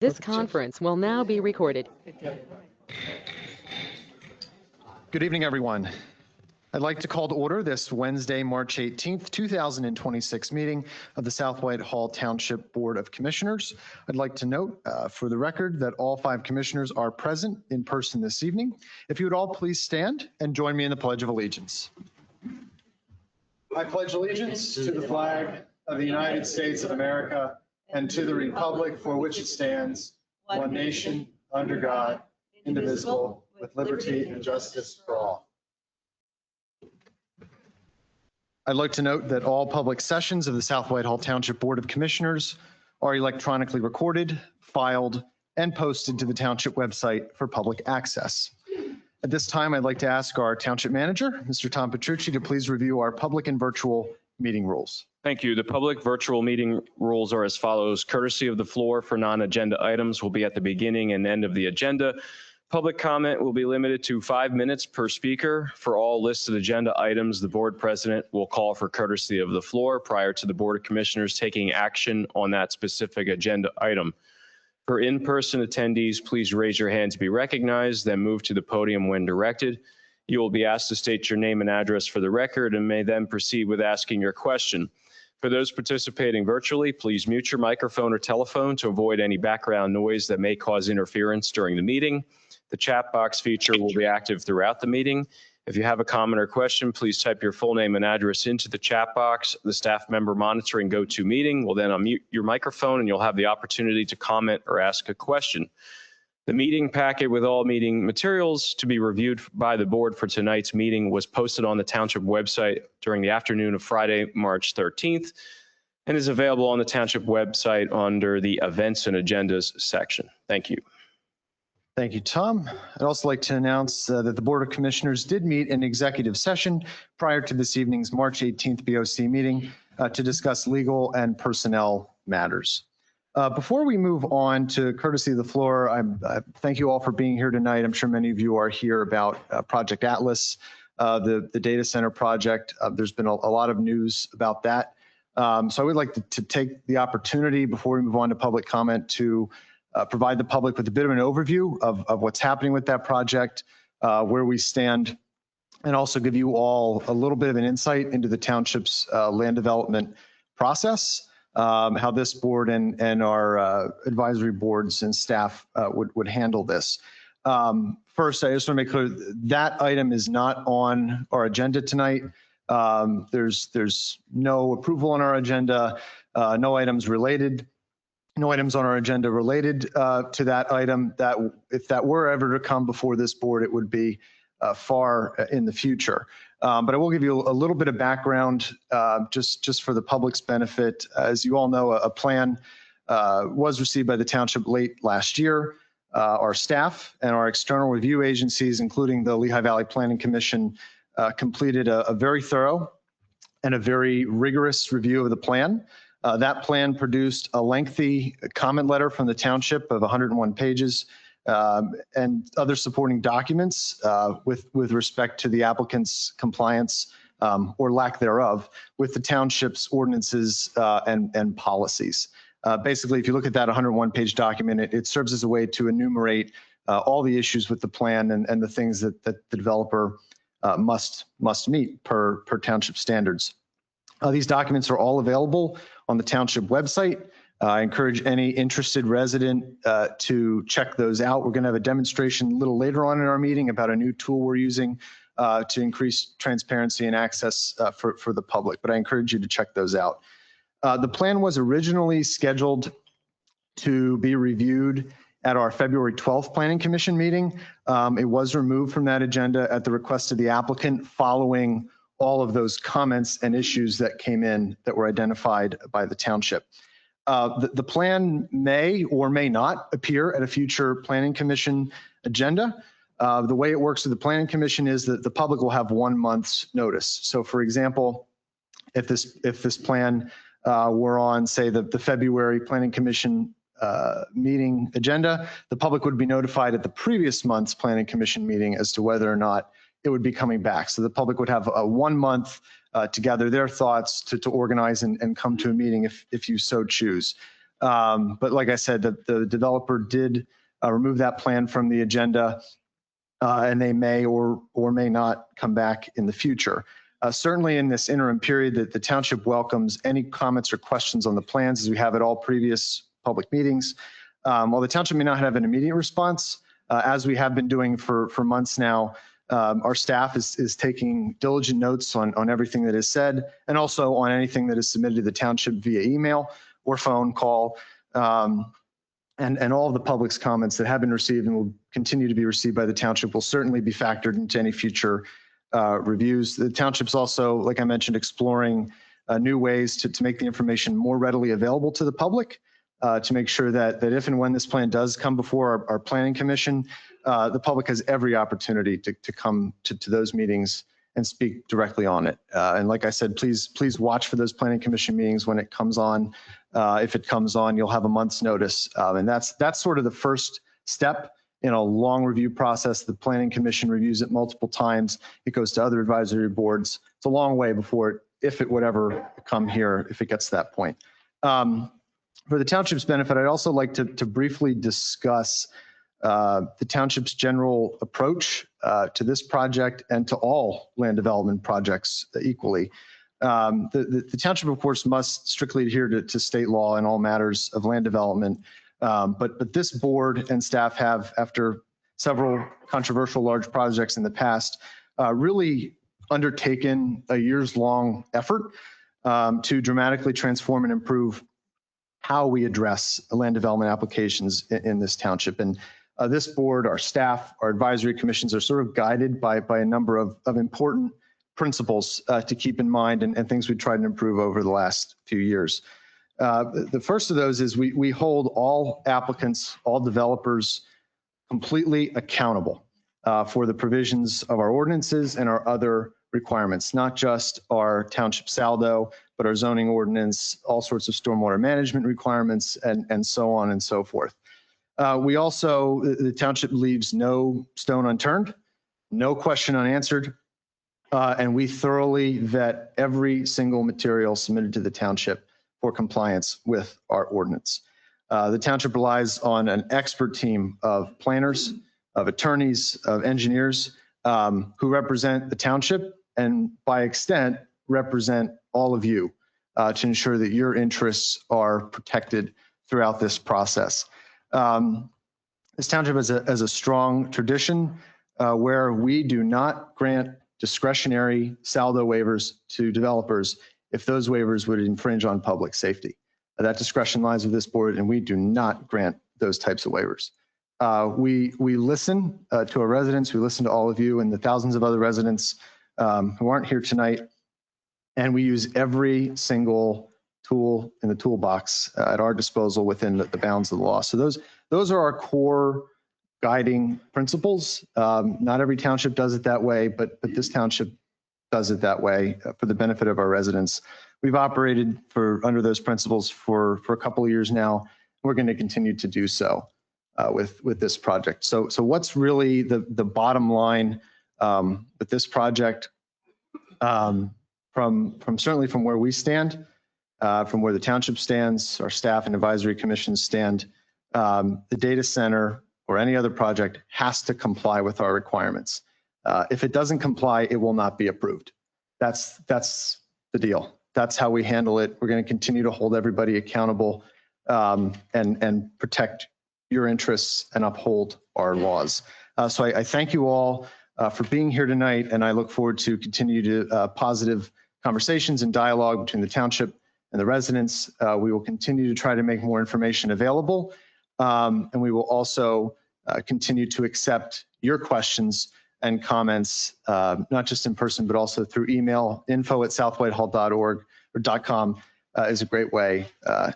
This conference will now be recorded. Good evening, everyone. I'd like to call to order this Wednesday, March 18th, 2026 meeting of the South Whitehall Township Board of Commissioners. I'd like to note for the record that all 5 commissioners are present in person this evening. If you would all please stand and join me in the Pledge of Allegiance. I pledge allegiance to the flag of the United States of America and to the republic for which it stands, one nation, under God, indivisible, with liberty and justice for all. I'd like to note that all public sessions of the South Whitehall Township Board of Commissioners are electronically recorded, filed, and posted to the Township website for public access. At this time, I'd like to ask our Township Manager, Mr. Tom Petrucci, to please review our public and virtual meeting rules. Thank you. The public virtual meeting rules are as follows. Courtesy of the floor for non-agenda items will be at the beginning and end of the agenda. Public comment will be limited to 5 minutes per speaker. For all listed agenda items, the board president will call for courtesy of the floor prior to the Board of Commissioners taking action on that specific agenda item. For in-person attendees, please raise your hand to be recognized, then move to the podium when directed. You will be asked to state your name and address for the record and may then proceed with asking your question. For those participating virtually, please mute your microphone or telephone to avoid any background noise that may cause interference during the meeting. The chat box feature will be active throughout the meeting. If you have a comment or question, please type your full name and address into the chat box. The staff member monitoring GoToMeeting will then unmute your microphone and you'll have the opportunity to comment or ask a question. The meeting packet with all meeting materials to be reviewed by the board for tonight's meeting was posted on the Township website during the afternoon of Friday, March 13th, and is available on the Township website under the Events and Agendas section. Thank you. Thank you, Tom. I'd also like to announce that the Board of Commissioners did meet in executive session prior to this evening's March 18th BOC meeting to discuss legal and personnel matters. Before we move on to courtesy of the floor, I thank you all for being here tonight. I'm sure many of you are here about Project Atlas, the data center project. There's been a lot of news about that. So I would like to take the opportunity before we move on to public comment to provide the public with a bit of an overview of what's happening with that project, where we stand, and also give you all a little bit of an insight into the township's land development process, how this board and our advisory boards and staff would handle this. First, I just want to make clear that item is not on our agenda tonight. There's no approval on our agenda, no items on our agenda related to that item. That if that were ever to come before this board, it would be far in the future. But I will give you a little bit of background just for the public's benefit. As you all know, a plan was received by the township late last year. Our staff and our external review agencies, including the Lehigh Valley Planning Commission, completed a very thorough and a very rigorous review of the plan. That plan produced a lengthy comment letter from the township of 101 pages and other supporting documents with respect to the applicant's compliance or lack thereof with the township's ordinances and policies. Basically, if you look at that 101-page document, it serves as a way to enumerate all the issues with the plan and the things that the developer must meet per township standards. These documents are all available on the township website. I encourage any interested resident to check those out. We're going to have a demonstration a little later on in our meeting about a new tool we're using to increase transparency and access for the public, but I encourage you to check those out. The plan was originally scheduled to be reviewed at our February 12th Planning Commission meeting. It was removed from that agenda at the request of the applicant following all of those comments and issues that came in that were identified by the township. The plan may or may not appear at a future Planning Commission agenda. The way it works with the Planning Commission is that the public will have 1 month's notice. So for example, if this plan were on, say, the February Planning Commission meeting agenda, the public would be notified at the previous month's Planning Commission meeting as to whether or not it would be coming back. So the public would have 1 month to gather their thoughts, to organize and come to a meeting if you so choose. But like I said, the developer did remove that plan from the agenda, and they may or may not come back in the future. Certainly in this interim period, the township welcomes any comments or questions on the plans, as we have at all previous public meetings. While the township may not have an immediate response, as we have been doing for months now, our staff is taking diligent notes on everything that is said, and also on anything that is submitted to the township via email or phone call, and all of the public's comments that have been received and will continue to be received by the township will certainly be factored into any future reviews. The township's also, like I mentioned, exploring new ways to make the information more readily available to the public, to make sure that if and when this plan does come before our planning commission, the public has every opportunity to come to those meetings and speak directly on it. And like I said, please watch for those planning commission meetings when it comes on. If it comes on, you'll have a month's notice. And that's sort of the first step in a long review process. The planning commission reviews it multiple times. It goes to other advisory boards. It's a long way before if it would ever come here, if it gets to that point. For the township's benefit, I'd also like to briefly discuss the township's general approach to this project and to all land development projects equally. The township, of course, must strictly adhere to state law in all matters of land development. But this board and staff have, after several controversial large projects in the past, really undertaken a years-long effort to dramatically transform and improve how we address land development applications in this township. And this board, our staff, our advisory commissions are sort of guided by a number of important principles to keep in mind and things we tried to improve over the last few years. The first of those is we hold all applicants, all developers completely accountable for the provisions of our ordinances and our other requirements, not just our township saldo, but our zoning ordinance, all sorts of stormwater management requirements, and so on and so forth. We also, the township leaves no stone unturned, no question unanswered, and we thoroughly vet every single material submitted to the township for compliance with our ordinance. The township relies on an expert team of planners, of attorneys, of engineers who represent the township and by extent represent all of you to ensure that your interests are protected throughout this process. This township has a strong tradition where we do not grant discretionary saldo waivers to developers if those waivers would infringe on public safety. That discretion lies with this board, and we do not grant those types of waivers. We listen to our residents, we listen to all of you and the thousands of other residents who aren't here tonight, and we use every single tool in the toolbox at our disposal within the bounds of the law. So those are our core guiding principles. Not every township does it that way, but this township does it that way for the benefit of our residents. We've operated under those principles for a couple of years now. We're going to continue to do so with this project. So what's really the bottom line with this project? From certainly from where we stand, from where the township stands, our staff and advisory commissions stand, the data center or any other project has to comply with our requirements. If it doesn't comply, it will not be approved. That's the deal. That's how we handle it. We're going to continue to hold everybody accountable and protect your interests and uphold our laws. So I thank you all for being here tonight, and I look forward to continue positive conversations and dialogue between the township and the residents. We will continue to try to make more information available, and we will also continue to accept your questions and comments, not just in person, but also through email. info@southwhitehall.org or .com is a great way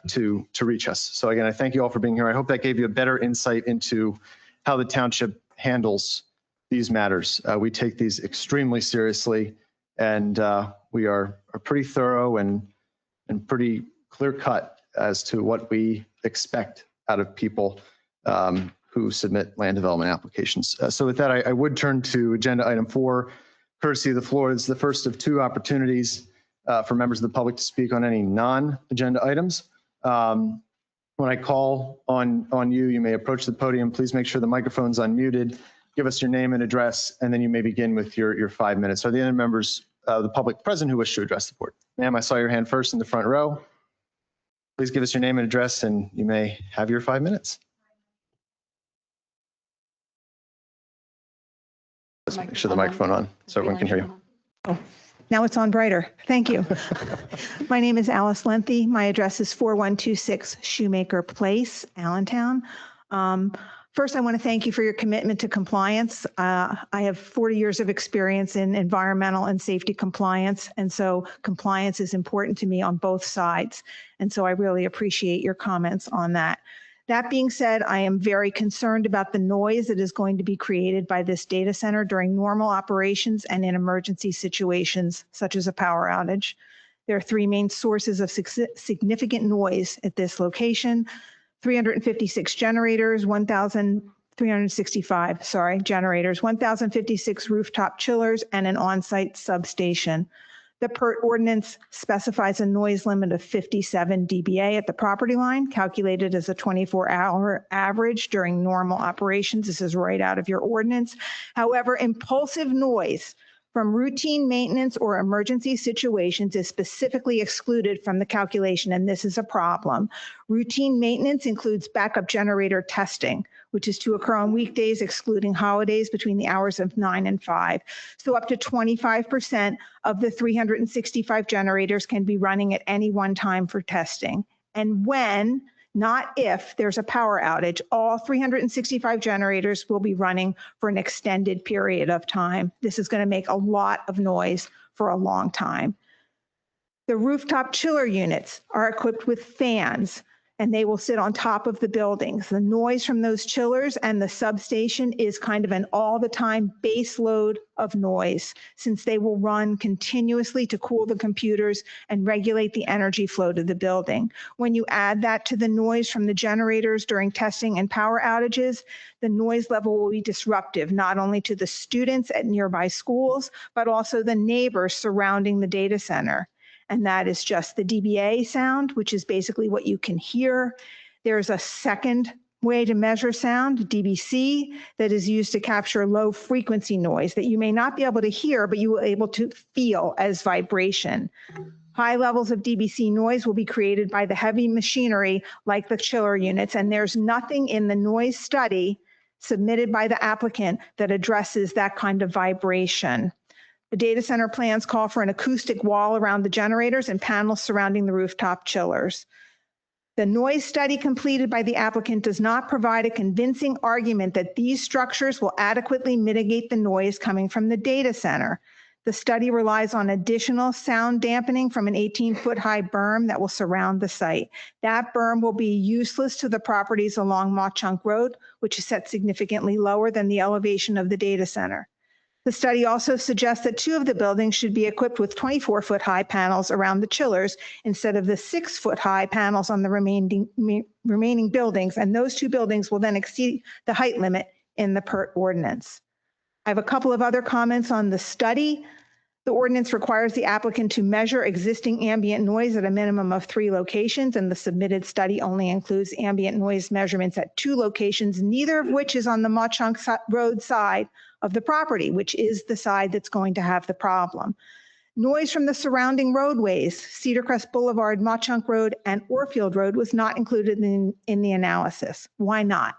to reach us. So again, I thank you all for being here. I hope that gave you a better insight into how the township handles these matters. We take these extremely seriously, and we are pretty thorough and pretty clear cut as to what we expect out of people who submit land development applications. So with that, I would turn to agenda item 4, courtesy of the floor. This is the first of 2 opportunities for members of the public to speak on any non-agenda items. When I call on you, you may approach the podium. Please make sure the microphone's unmuted. Give us your name and address, and then you may begin with your 5 minutes. Are there any members of the public present who wish to address the board? Ma'am, I saw your hand first in the front row. Please give us your name and address, and you may have your 5 minutes. Let's make sure the microphone on so everyone can hear you. Oh, now it's on brighter. Thank you. My name is Alice Lenthy. My address is 4126 Shoemaker Place, Allentown. First, I want to thank you for your commitment to compliance. I have 40 years of experience in environmental and safety compliance, and so compliance is important to me on both sides. And so I really appreciate your comments on that. That being said, I am very concerned about the noise that is going to be created by this data center during normal operations and in emergency situations, such as a power outage. There are three main sources of significant noise at this location: 356 generators, 1,365 generators, 1,056 rooftop chillers, and an on-site substation. The PERT ordinance specifies a noise limit of 57 dBA at the property line, calculated as a 24-hour average during normal operations. This is right out of your ordinance. However, impulsive noise from routine maintenance or emergency situations is specifically excluded from the calculation, and this is a problem. Routine maintenance includes backup generator testing, which is to occur on weekdays, excluding holidays, between the hours of 9 and 5. So up to 25% of the 365 generators can be running at any one time for testing. And when, not if, there's a power outage, all 365 generators will be running for an extended period of time. This is going to make a lot of noise for a long time. The rooftop chiller units are equipped with fans, and they will sit on top of the buildings. The noise from those chillers and the substation is kind of an all-the-time base load of noise, since they will run continuously to cool the computers and regulate the energy flow to the building. When you add that to the noise from the generators during testing and power outages, the noise level will be disruptive, not only to the students at nearby schools, but also the neighbors surrounding the data center. And that is just the dBA sound, which is basically what you can hear. There's a second way to measure sound, dBc, that is used to capture low frequency noise that you may not be able to hear, but you will be able to feel as vibration. High levels of dBc noise will be created by the heavy machinery like the chiller units, and there's nothing in the noise study submitted by the applicant that addresses that kind of vibration. The data center plans call for an acoustic wall around the generators and panels surrounding the rooftop chillers. The noise study completed by the applicant does not provide a convincing argument that these structures will adequately mitigate the noise coming from the data center. The study relies on additional sound dampening from an 18-foot-high berm that will surround the site. That berm will be useless to the properties along Mauchunk Road, which is set significantly lower than the elevation of the data center. The study also suggests that 2 of the buildings should be equipped with 24-foot-high panels around the chillers instead of the 6-foot-high panels on the remaining buildings, and those 2 buildings will then exceed the height limit in the PERT ordinance. I have a couple of other comments on the study. The ordinance requires the applicant to measure existing ambient noise at a minimum of 3 locations, and the submitted study only includes ambient noise measurements at 2 locations, neither of which is on the Mauchunk Road side of the property, which is the side that's going to have the problem. Noise from the surrounding roadways, Cedar Crest Boulevard, Mauchunk Road, and Orfield Road, was not included in the analysis. Why not?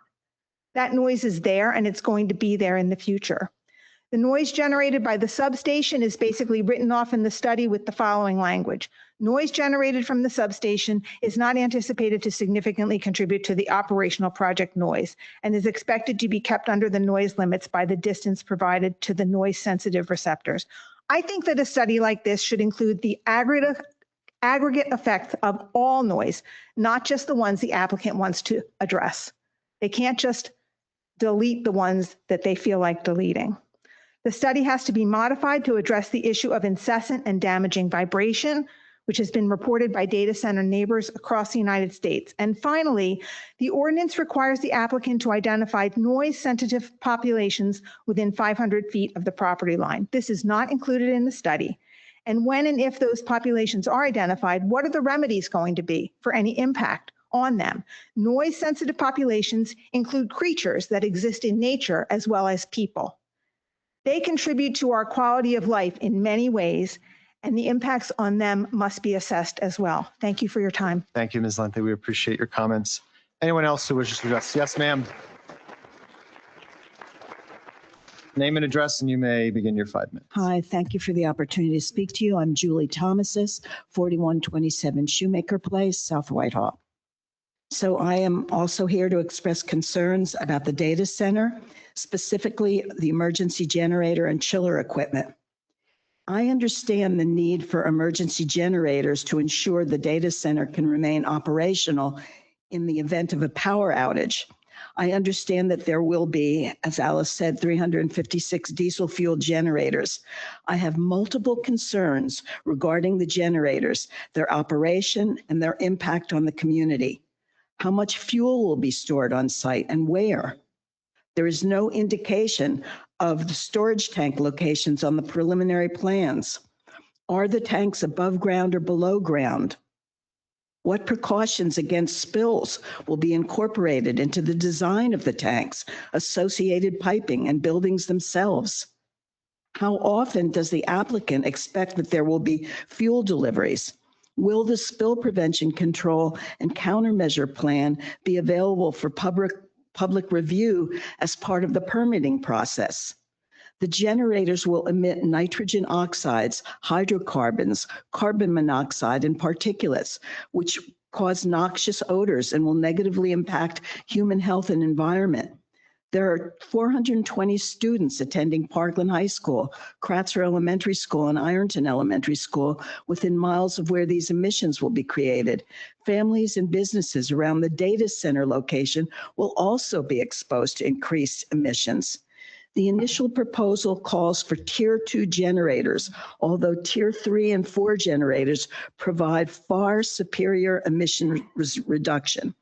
That noise is there, and it's going to be there in the future. The noise generated by the substation is basically written off in the study with the following language. Noise generated from the substation is not anticipated to significantly contribute to the operational project noise and is expected to be kept under the noise limits by the distance provided to the noise-sensitive receptors. I think that a study like this should include the aggregate effects of all noise, not just the ones the applicant wants to address. They can't just delete the ones that they feel like deleting. The study has to be modified to address the issue of incessant and damaging vibration, which has been reported by data center neighbors across the United States. And finally, the ordinance requires the applicant to identify noise-sensitive populations within 500 feet of the property line. This is not included in the study. And when and if those populations are identified, what are the remedies going to be for any impact on them. Noise-sensitive populations include creatures that exist in nature as well as people. They contribute to our quality of life in many ways, and the impacts on them must be assessed as well. Thank you for your time. Thank you, Ms. Lenthe. We appreciate your comments. Anyone else who wishes to address? Yes, ma'am. Name and address, and you may begin your 5 minutes. Hi, thank you for the opportunity to speak to you. I'm Julie Thomasis, 4127 Shoemaker Place, South Whitehall. So I am also here to express concerns about the data center, specifically the emergency generator and chiller equipment. I understand the need for emergency generators to ensure the data center can remain operational in the event of a power outage. I understand that there will be, as Alice said, 356 diesel fuel generators. I have multiple concerns regarding the generators, their operation, and their impact on the community. How much fuel will be stored on site and where? There is no indication of the storage tank locations on the preliminary plans. Are the tanks above ground or below ground? What precautions against spills will be incorporated into the design of the tanks, associated piping, and buildings themselves? How often does the applicant expect that there will be fuel deliveries? Will the spill prevention control and countermeasure plan be available for public review as part of the permitting process? The generators will emit nitrogen oxides, hydrocarbons, carbon monoxide, and particulates, which cause noxious odors and will negatively impact human health and environment. There are 420 students attending Parkland High School, Kratzer Elementary School, and Ironton Elementary School within miles of where these emissions will be created. Families and businesses around the data center location will also be exposed to increased emissions. The initial proposal calls for Tier 2 generators, although Tier 3 and 4 generators provide far superior emission reduction.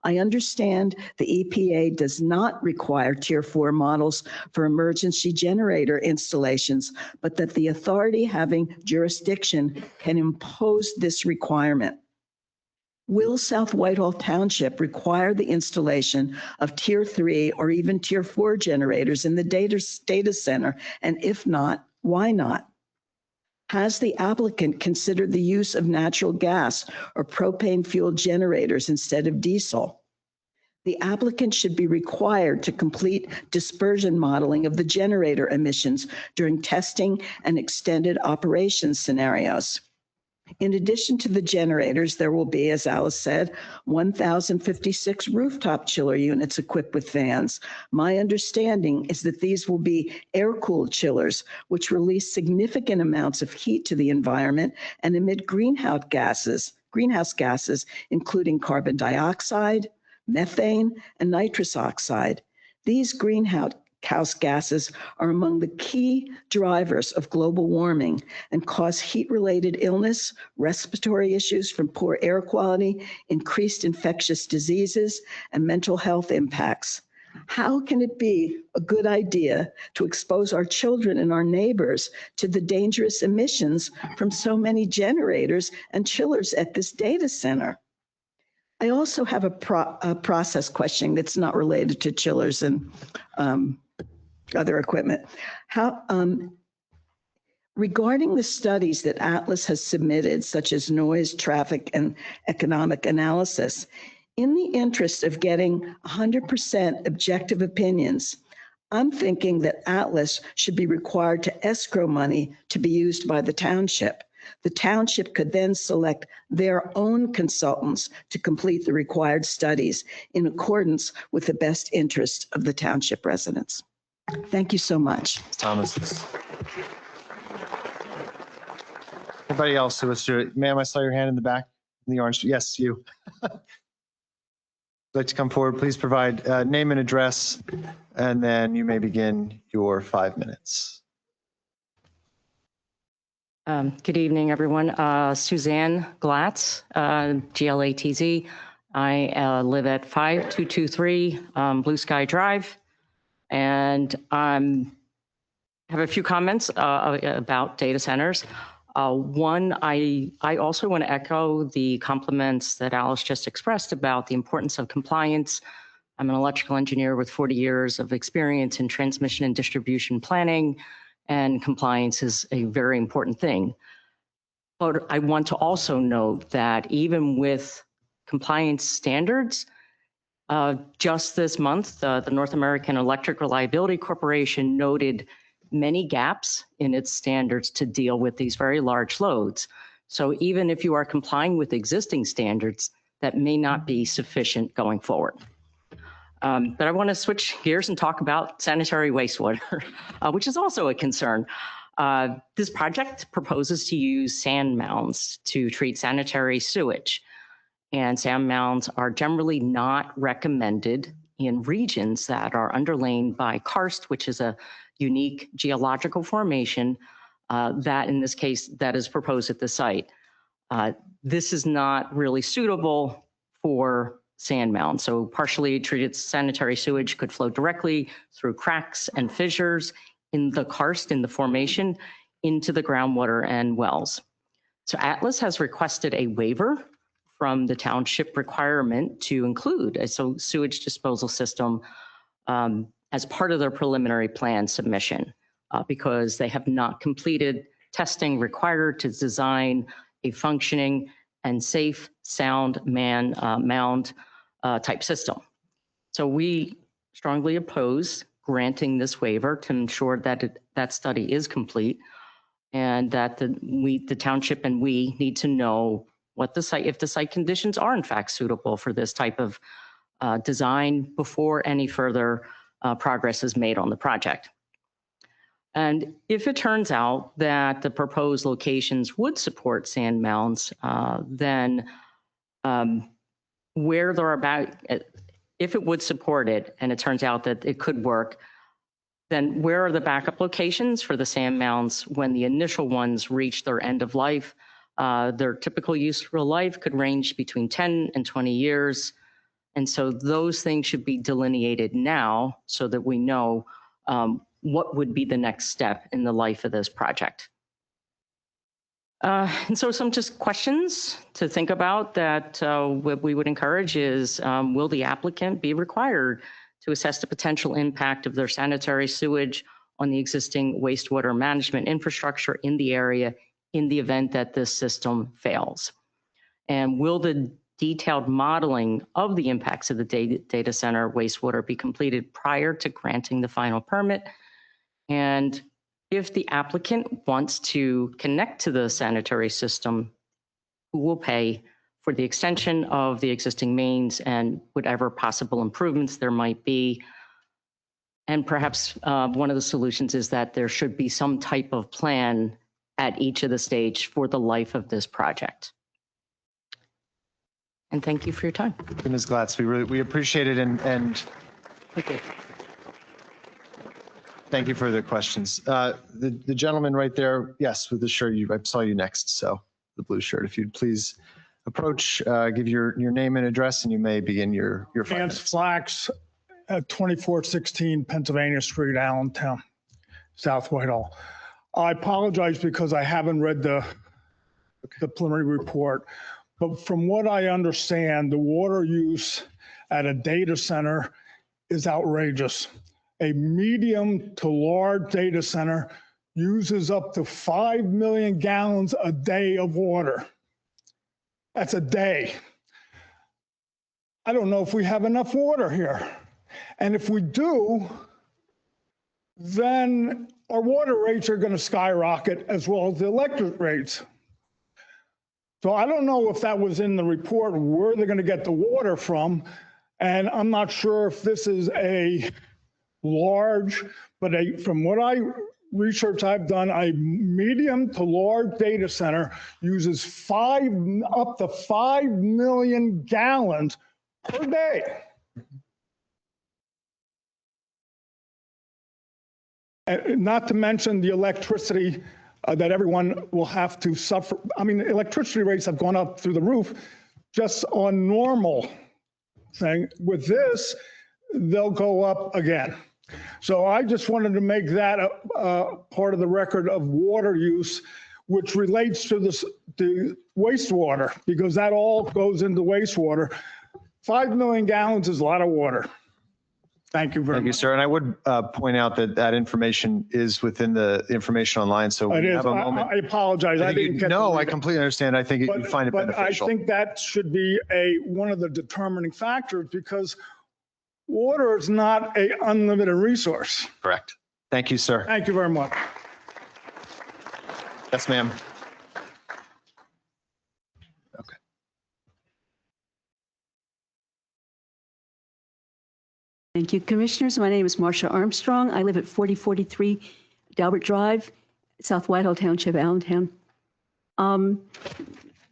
I understand the EPA does not require Tier 4 models for emergency generator installations, but that the authority having jurisdiction can impose this requirement. Will South Whitehall Township require the installation of Tier 3 or even Tier 4 generators in the data center? And if not, why not? Has the applicant considered the use of natural gas or propane fueled generators instead of diesel? The applicant should be required to complete dispersion modeling of the generator emissions during testing and extended operations scenarios. In addition to the generators, there will be, as Alice said, 1,056 rooftop chiller units equipped with fans. My understanding is that these will be air-cooled chillers, which release significant amounts of heat to the environment and emit greenhouse gases, including carbon dioxide, methane, and nitrous oxide. These greenhouse gases are among the key drivers of global warming and cause heat-related illness, respiratory issues from poor air quality, increased infectious diseases, and mental health impacts. How can it be a good idea to expose our children and our neighbors to the dangerous emissions from so many generators and chillers at this data center? I also have a process question that's not related to chillers and other equipment. Regarding the studies that Atlas has submitted, such as noise, traffic, and economic analysis, in the interest of getting 100% objective opinions, I'm thinking that Atlas should be required to escrow money to be used by the township. The township could then select their own consultants to complete the required studies in accordance with the best interest of the township residents. Thank you so much. Thomas. Anybody else who was to, ma'am, I saw your hand in the back, in the orange. Yes, you. Like to come forward, please provide name and address, and then you may begin your 5 minutes. Good evening, everyone. Suzanne Glatz, GLATZ. I live at 5223 Blue Sky Drive, and have a few comments about data centers. One, I also want to echo the compliments that Alice just expressed about the importance of compliance. I'm an electrical engineer with 40 years of experience in transmission and distribution planning, and compliance is a very important thing. But I want to also note that even with compliance standards, just this month, the North American Electric Reliability Corporation noted many gaps in its standards to deal with these very large loads. So even if you are complying with existing standards, that may not be sufficient going forward. But I want to switch gears and talk about sanitary wastewater, which is also a concern. This project proposes to use sand mounds to treat sanitary sewage. And sand mounds are generally not recommended in regions that are underlain by karst, which is a unique geological formation that, in this case, that is proposed at the site. This is not really suitable for sand mounds. So partially treated sanitary sewage could flow directly through cracks and fissures in the karst, in the formation, into the groundwater and wells. So Atlas has requested a waiver from the township requirement to include a sewage disposal system as part of their preliminary plan submission because they have not completed testing required to design a functioning and safe sound mound type system. So we strongly oppose granting this waiver to ensure that that study is complete and that the township and we need to know what the site, if the site conditions are in fact suitable for this type of design before any further progress is made on the project. And if it turns out that the proposed locations would support sand mounds, then where they're about, if it would support it and it turns out that it could work, then where are the backup locations for the sand mounds when the initial ones reach their end of life? Their typical useful life could range between 10 and 20 years. And so those things should be delineated now so that we know what would be the next step in the life of this project. And so some just questions to think about that what we would encourage is, will the applicant be required to assess the potential impact of their sanitary sewage on the existing wastewater management infrastructure in the area in the event that this system fails? And will the detailed modeling of the impacts of the data center wastewater be completed prior to granting the final permit? And if the applicant wants to connect to the sanitary system, who will pay for the extension of the existing mains and whatever possible improvements there might be? And perhaps one of the solutions is that there should be some type of plan at each of the stage for the life of this project. And thank you for your time. Ms. Glatz, we appreciate it and Thank you. thank you for the questions. The gentleman right there, yes, with the shirt, I saw you next, so the blue shirt. If you'd please approach, give your name and address, and you may begin your 5 Chance minutes. Flax at 2416 Pennsylvania Street, Allentown, South Whitehall. I apologize because I haven't read the preliminary report, but from what I understand, the water use at a data center is outrageous. A medium to large data center uses up to 5 million gallons a day of water. That's a day. I don't know if we have enough water here. And if we do, then our water rates are going to skyrocket as well as the electric rates. So I don't know if that was in the report, where they're going to get the water from. And I'm not sure if this is a large, but from what research I've done, a medium to large data center uses up to 5 million gallons per day. And not to mention the electricity that everyone will have to suffer. I mean, electricity rates have gone up through the roof just on normal thing. With this, they'll go up again. So I just wanted to make that part of the record of water use. which relates to the wastewater, because that all goes into wastewater. 5 million gallons is a lot of water. Thank you very Thank you, much. sir. And I would point out that that information is within the information online. So It we is. have a moment. I apologize. I didn't get. No, to I read it. completely understand. I think you find it But I beneficial. think that should be one of the determining factors, because water is not an unlimited resource. Correct. Thank you, sir. Thank you very much. Yes, ma'am. Thank you, Commissioners. My name is Marcia Armstrong. I live at 4043 Dalbert Drive, South Whitehall Township, Allentown. I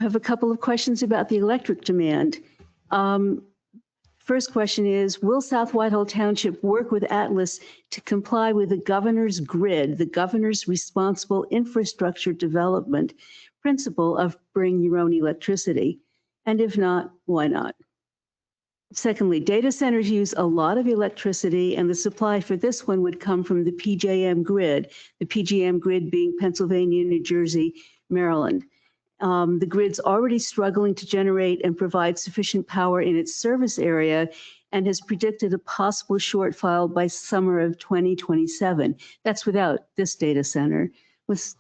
have a couple of questions about the electric demand. First question is, will South Whitehall Township work with Atlas to comply with the governor's grid, the governor's responsible infrastructure development principle of bring your own electricity? And if not, why not? Secondly, data centers use a lot of electricity, and the supply for this one would come from the PJM grid, the PJM grid being Pennsylvania, New Jersey, Maryland. The grid's already struggling to generate and provide sufficient power in its service area and has predicted a possible shortfall by summer of 2027. That's without this data center.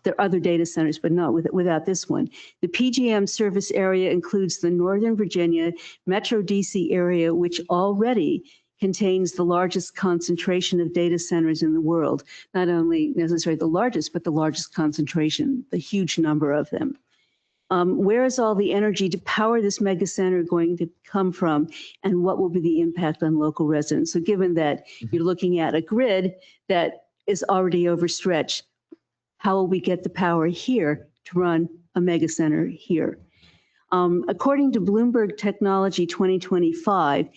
There are other data centers, but not without this one. The PJM service area includes the Northern Virginia Metro DC area, which already contains the largest concentration of data centers in the world. Not only necessarily the largest, but the largest concentration, the huge number of them. Where is all the energy to power this mega center going to come from, and what will be the impact on local residents? So given that you're looking at a grid that is already overstretched, how will we get the power here to run a mega center here? According to Bloomberg Technology 2025,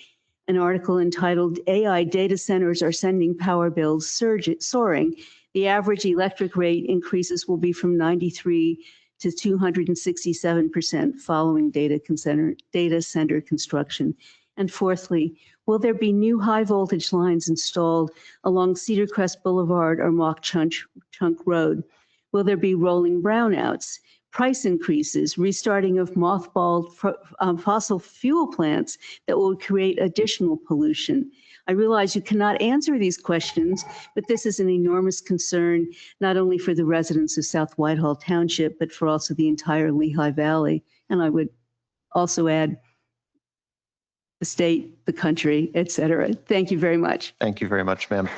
an article entitled AI Data Centers Are Sending Power Bills Soaring, the average electric rate increases will be from 93 to 267% following data center construction. And fourthly, will there be new high voltage lines installed along Cedar Crest Boulevard or Mock Chunk Road? Will there be rolling brownouts, price increases, restarting of mothballed fossil fuel plants that will create additional pollution? I realize you cannot answer these questions, but this is an enormous concern, not only for the residents of South Whitehall Township, but for also the entire Lehigh Valley. And I would also add the state, the country, et cetera. Thank you very much. Thank you very much, ma'am.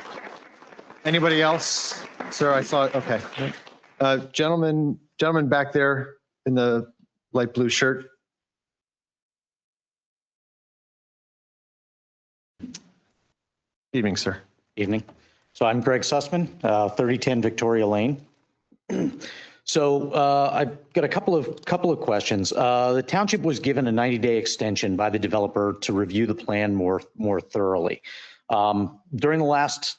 Anybody else? Sir, I saw, okay. Gentleman back there in the light blue shirt. Evening, sir. Evening. So I'm Greg Sussman, 3010 Victoria Lane. So I've got a couple of questions. The township was given a 90-day extension by the developer to review the plan more thoroughly. During the last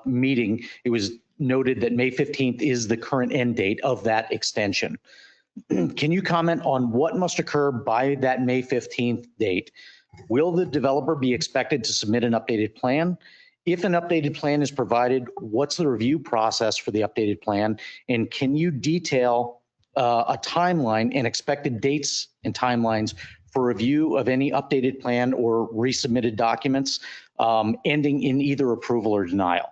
meeting, it was noted that May 15th is the current end date of that extension. Can you comment on what must occur by that May 15th date? Will the developer be expected to submit an updated plan? If an updated plan is provided, what's the review process for the updated plan? And can you detail a timeline and expected dates and timelines for review of any updated plan or resubmitted documents, ending in either approval or denial?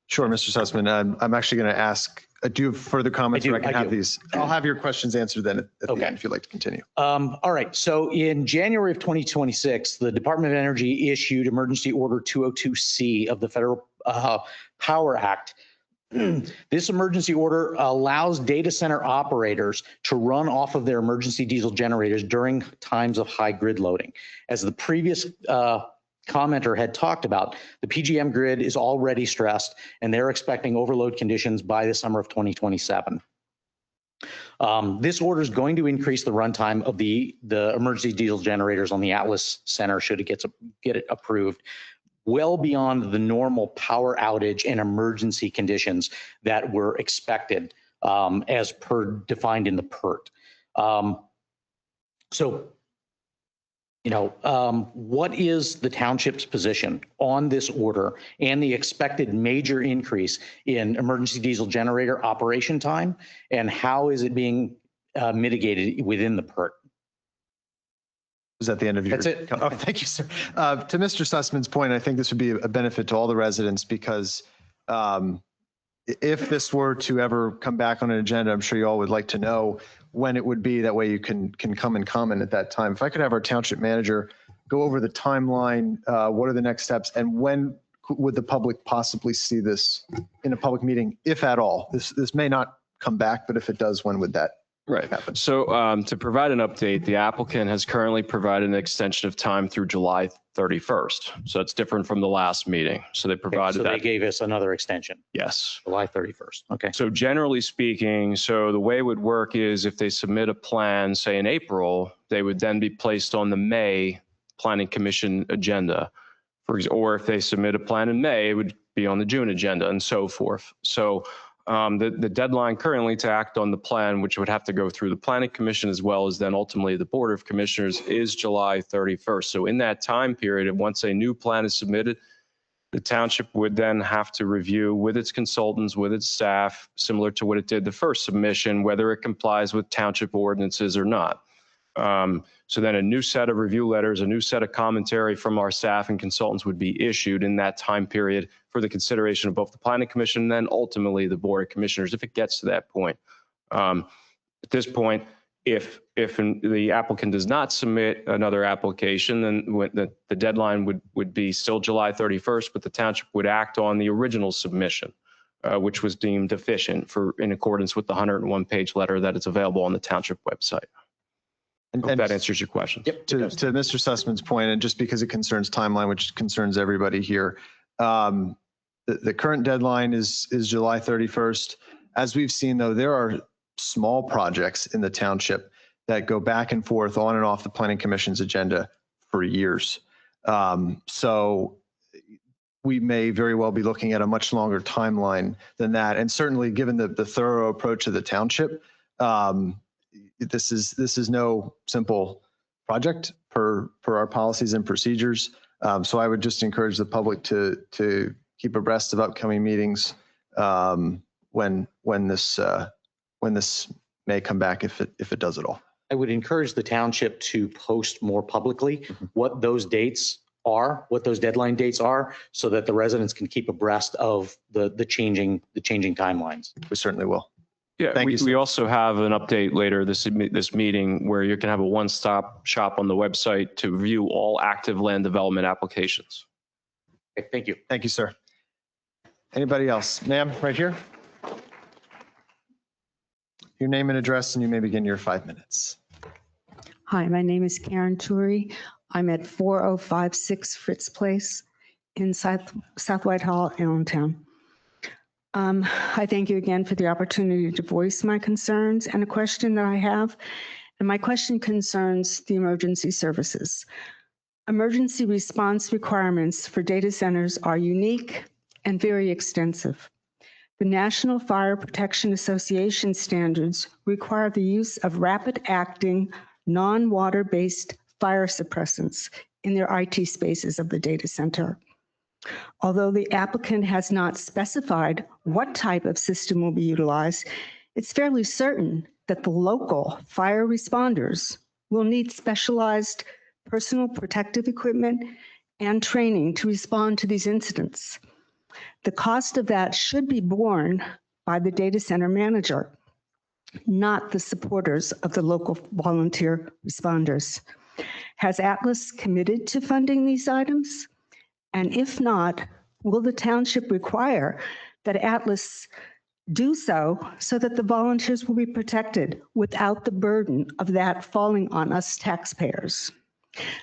Sure, Mr. Sussman. I'm actually going to ask, do you have further comments? I can have these. I'll have your questions answered then at the end if you'd like to continue. All right. So in January of 2026, the Department of Energy issued Emergency Order 202C of the Federal Power Act. This emergency order allows data center operators to run off of their emergency diesel generators during times of high grid loading. As the previous commenter had talked about, the PJM grid is already stressed and they're expecting overload conditions by the summer of 2027. This order is going to increase the runtime of the emergency diesel generators on the Atlas Center should it get it approved, well beyond the normal power outage and emergency conditions that were expected as per defined in the PERT. So What is the township's position on this order and the expected major increase in emergency diesel generator operation time? And how is it being mitigated within the PERT? Was that the end of your? That's it. Oh, thank you, sir. To Mr. Sussman's point, I think this would be a benefit to all the residents because if this were to ever come back on an agenda, I'm sure you all would like to know when it would be. That way you can come and comment at that time. If I could have our township manager go over the timeline, what are the next steps, and when would the public possibly see this in a public meeting, if at all? This may not come back, but if it does, when would that happen? So to provide an update, the applicant has currently provided an extension of time through July 31st. So it's different from the last meeting. So they provided So that. they gave us another extension, Yes. July 31st. Okay. So generally speaking, so the way it would work is if they submit a plan, say in April, they would then be placed on the May Planning Commission agenda. Or if they submit a plan in May, it would be on the June agenda and so forth. So the deadline currently to act on the plan, which would have to go through the Planning Commission as well as then ultimately the Board of Commissioners, is July 31st. So in that time period, once a new plan is submitted, the township would then have to review with its consultants, with its staff, similar to what it did the first submission, whether it complies with township ordinances or not. So then a new set of review letters, a new set of commentary from our staff and consultants would be issued in that time period for the consideration of both the Planning Commission and then ultimately the Board of Commissioners if it gets to that point. At this point, if the applicant does not submit another application, then the deadline would be still July 31st, but the township would act on the original submission, which was deemed deficient in accordance with the 101-page letter that is available on the township website. And that answers your question. Yep. To Mr. Sussman's point, and just because it concerns timeline, which concerns everybody here, the current deadline is July 31st. As we've seen, though, there are small projects in the township that go back and forth on and off the Planning Commission's agenda for years. So we may very well be looking at a much longer timeline than that. And certainly given the thorough approach of the township, this is no simple project per our policies and procedures. So I would just encourage the public to keep abreast of upcoming meetings when this may come back, if it does at all. I would encourage the township to post more publicly what those dates are, what those deadline dates are, so that the residents can keep abreast of the changing timelines. We certainly will. Yeah, Thank you, sir. we also have an update later this meeting where you can have a one-stop shop on the website to view all active land development applications. Okay, thank you. Thank you, sir. Anybody else? Ma'am, right here. Your name and address, and you may begin your 5 minutes. Hi, my name is Karen Turi. I'm at 4056 Fritz Place in South Whitehall, Allentown. I thank you again for the opportunity to voice my concerns and a question that I have. And my question concerns the emergency services. Emergency response requirements for data centers are unique and very extensive. The National Fire Protection Association standards require the use of rapid-acting, non-water-based fire suppressants in their IT spaces of the data center. Although the applicant has not specified what type of system will be utilized, it's fairly certain that the local fire responders will need specialized personal protective equipment and training to respond to these incidents. The cost of that should be borne by the data center manager, not the supporters of the local volunteer responders. Has Atlas committed to funding these items? And if not, will the township require that Atlas do so that the volunteers will be protected without the burden of that falling on us taxpayers?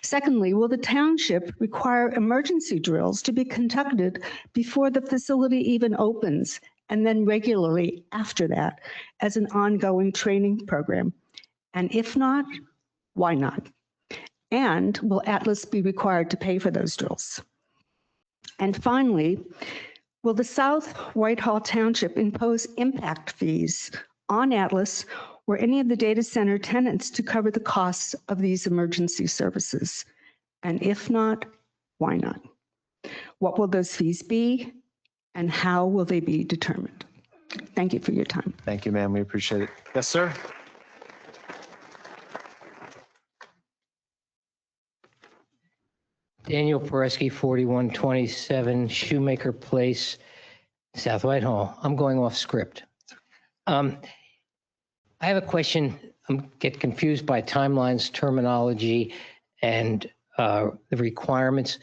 Secondly, will the township require emergency drills to be conducted before the facility even opens and then regularly after that as an ongoing training program? And if not, why not? And will Atlas be required to pay for those drills? And finally, will the South Whitehall Township impose impact fees on Atlas or any of the data center tenants to cover the costs of these emergency services? And if not, why not? What will those fees be, and how will they be determined? Thank you for your time. Thank you, ma'am. We appreciate it. Yes, sir. Daniel Poreski, 4127 Shoemaker Place, South Whitehall. I'm going off script. I have a question. I'm get confused by timelines, terminology, and the requirements.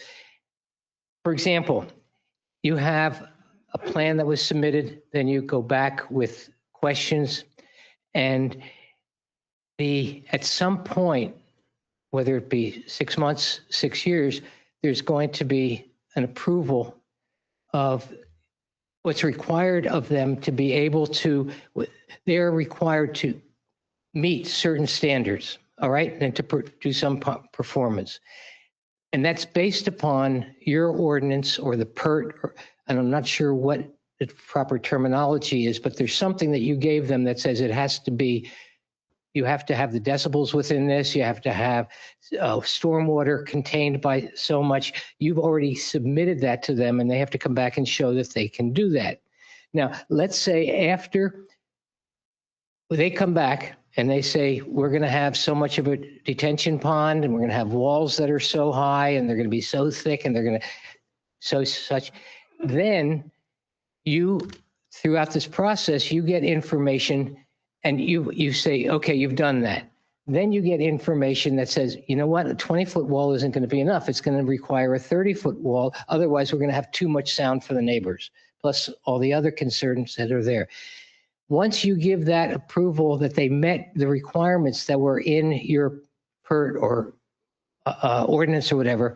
For example, you have a plan that was submitted, then you go back with questions, and at some point, whether it be 6 months, 6 years, there's going to be an approval of what's required of them to be able to, they're required to meet certain standards, all right, and to do some performance. And that's based upon your ordinance or the PERT, and I'm not sure what the proper terminology is, but there's something that you gave them that says it has to be, you have to have the decibels within this, you have to have stormwater contained by so much. You've already submitted that to them, and they have to come back and show that they can do that. Now, let's say after they come back and they say, we're going to have so much of a detention pond, and we're going to have walls that are so high, and they're going to be so thick, and they're going to such. Then you, throughout this process, you get information, and you say, okay, you've done that. Then you get information that says, you know what, a 20-foot wall isn't going to be enough. It's going to require a 30-foot wall. Otherwise, we're going to have too much sound for the neighbors, plus all the other concerns that are there. Once you give that approval that they met the requirements that were in your PERT or ordinance or whatever,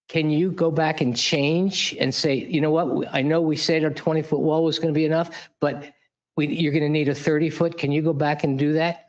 can you go back and change and say, you know what, I know we said a 20-foot wall was going to be enough, but you're going to need a 30-foot. Can you go back and do that?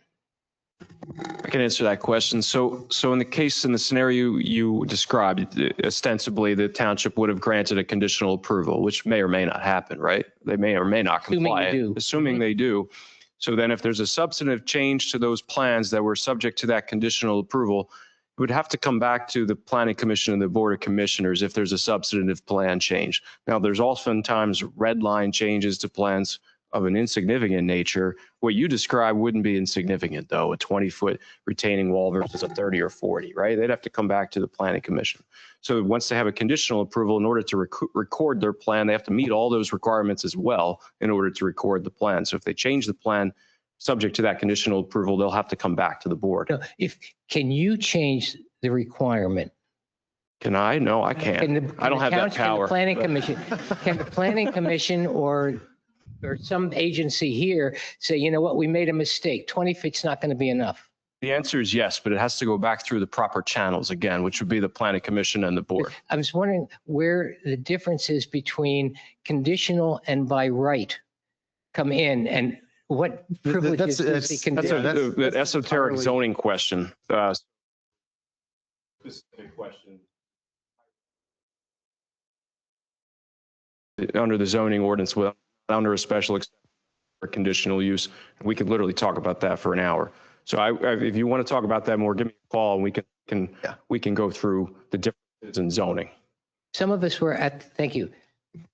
I can answer that question. So in the scenario you described, ostensibly the township would have granted a conditional approval, which may or may not happen, right? They may or may not comply. Assuming they do. So then if there's a substantive change to those plans that were subject to that conditional approval, it would have to come back to the Planning Commission and the Board of Commissioners if there's a substantive plan change. Now, there's oftentimes red line changes to plans of an insignificant nature. What you described wouldn't be insignificant, though, a 20-foot retaining wall versus a 30 or 40, right? They'd have to come back to the Planning Commission. So once they have a conditional approval, in order to record their plan, they have to meet all those requirements as well in order to record the plan. So if they change the plan subject to that conditional approval, they'll have to come back to the board. No, can you change the requirement? Can I? No, I can't. I don't have that power. Can the Planning Commission or some agency here say, you know what, we made a mistake. 20 feet's not going to be enough? The answer is yes, but it has to go back through the proper channels again, which would be the Planning Commission and the board. I was wondering where the difference is between conditional and by right come in, and what privileges does the conditional? That's an esoteric zoning question. Specific question. Under the zoning ordinance, under a special exception for conditional use, we could literally talk about that for an hour. So if you want to talk about that more, give me a call and we can go through the differences in zoning. Some of us were thank you.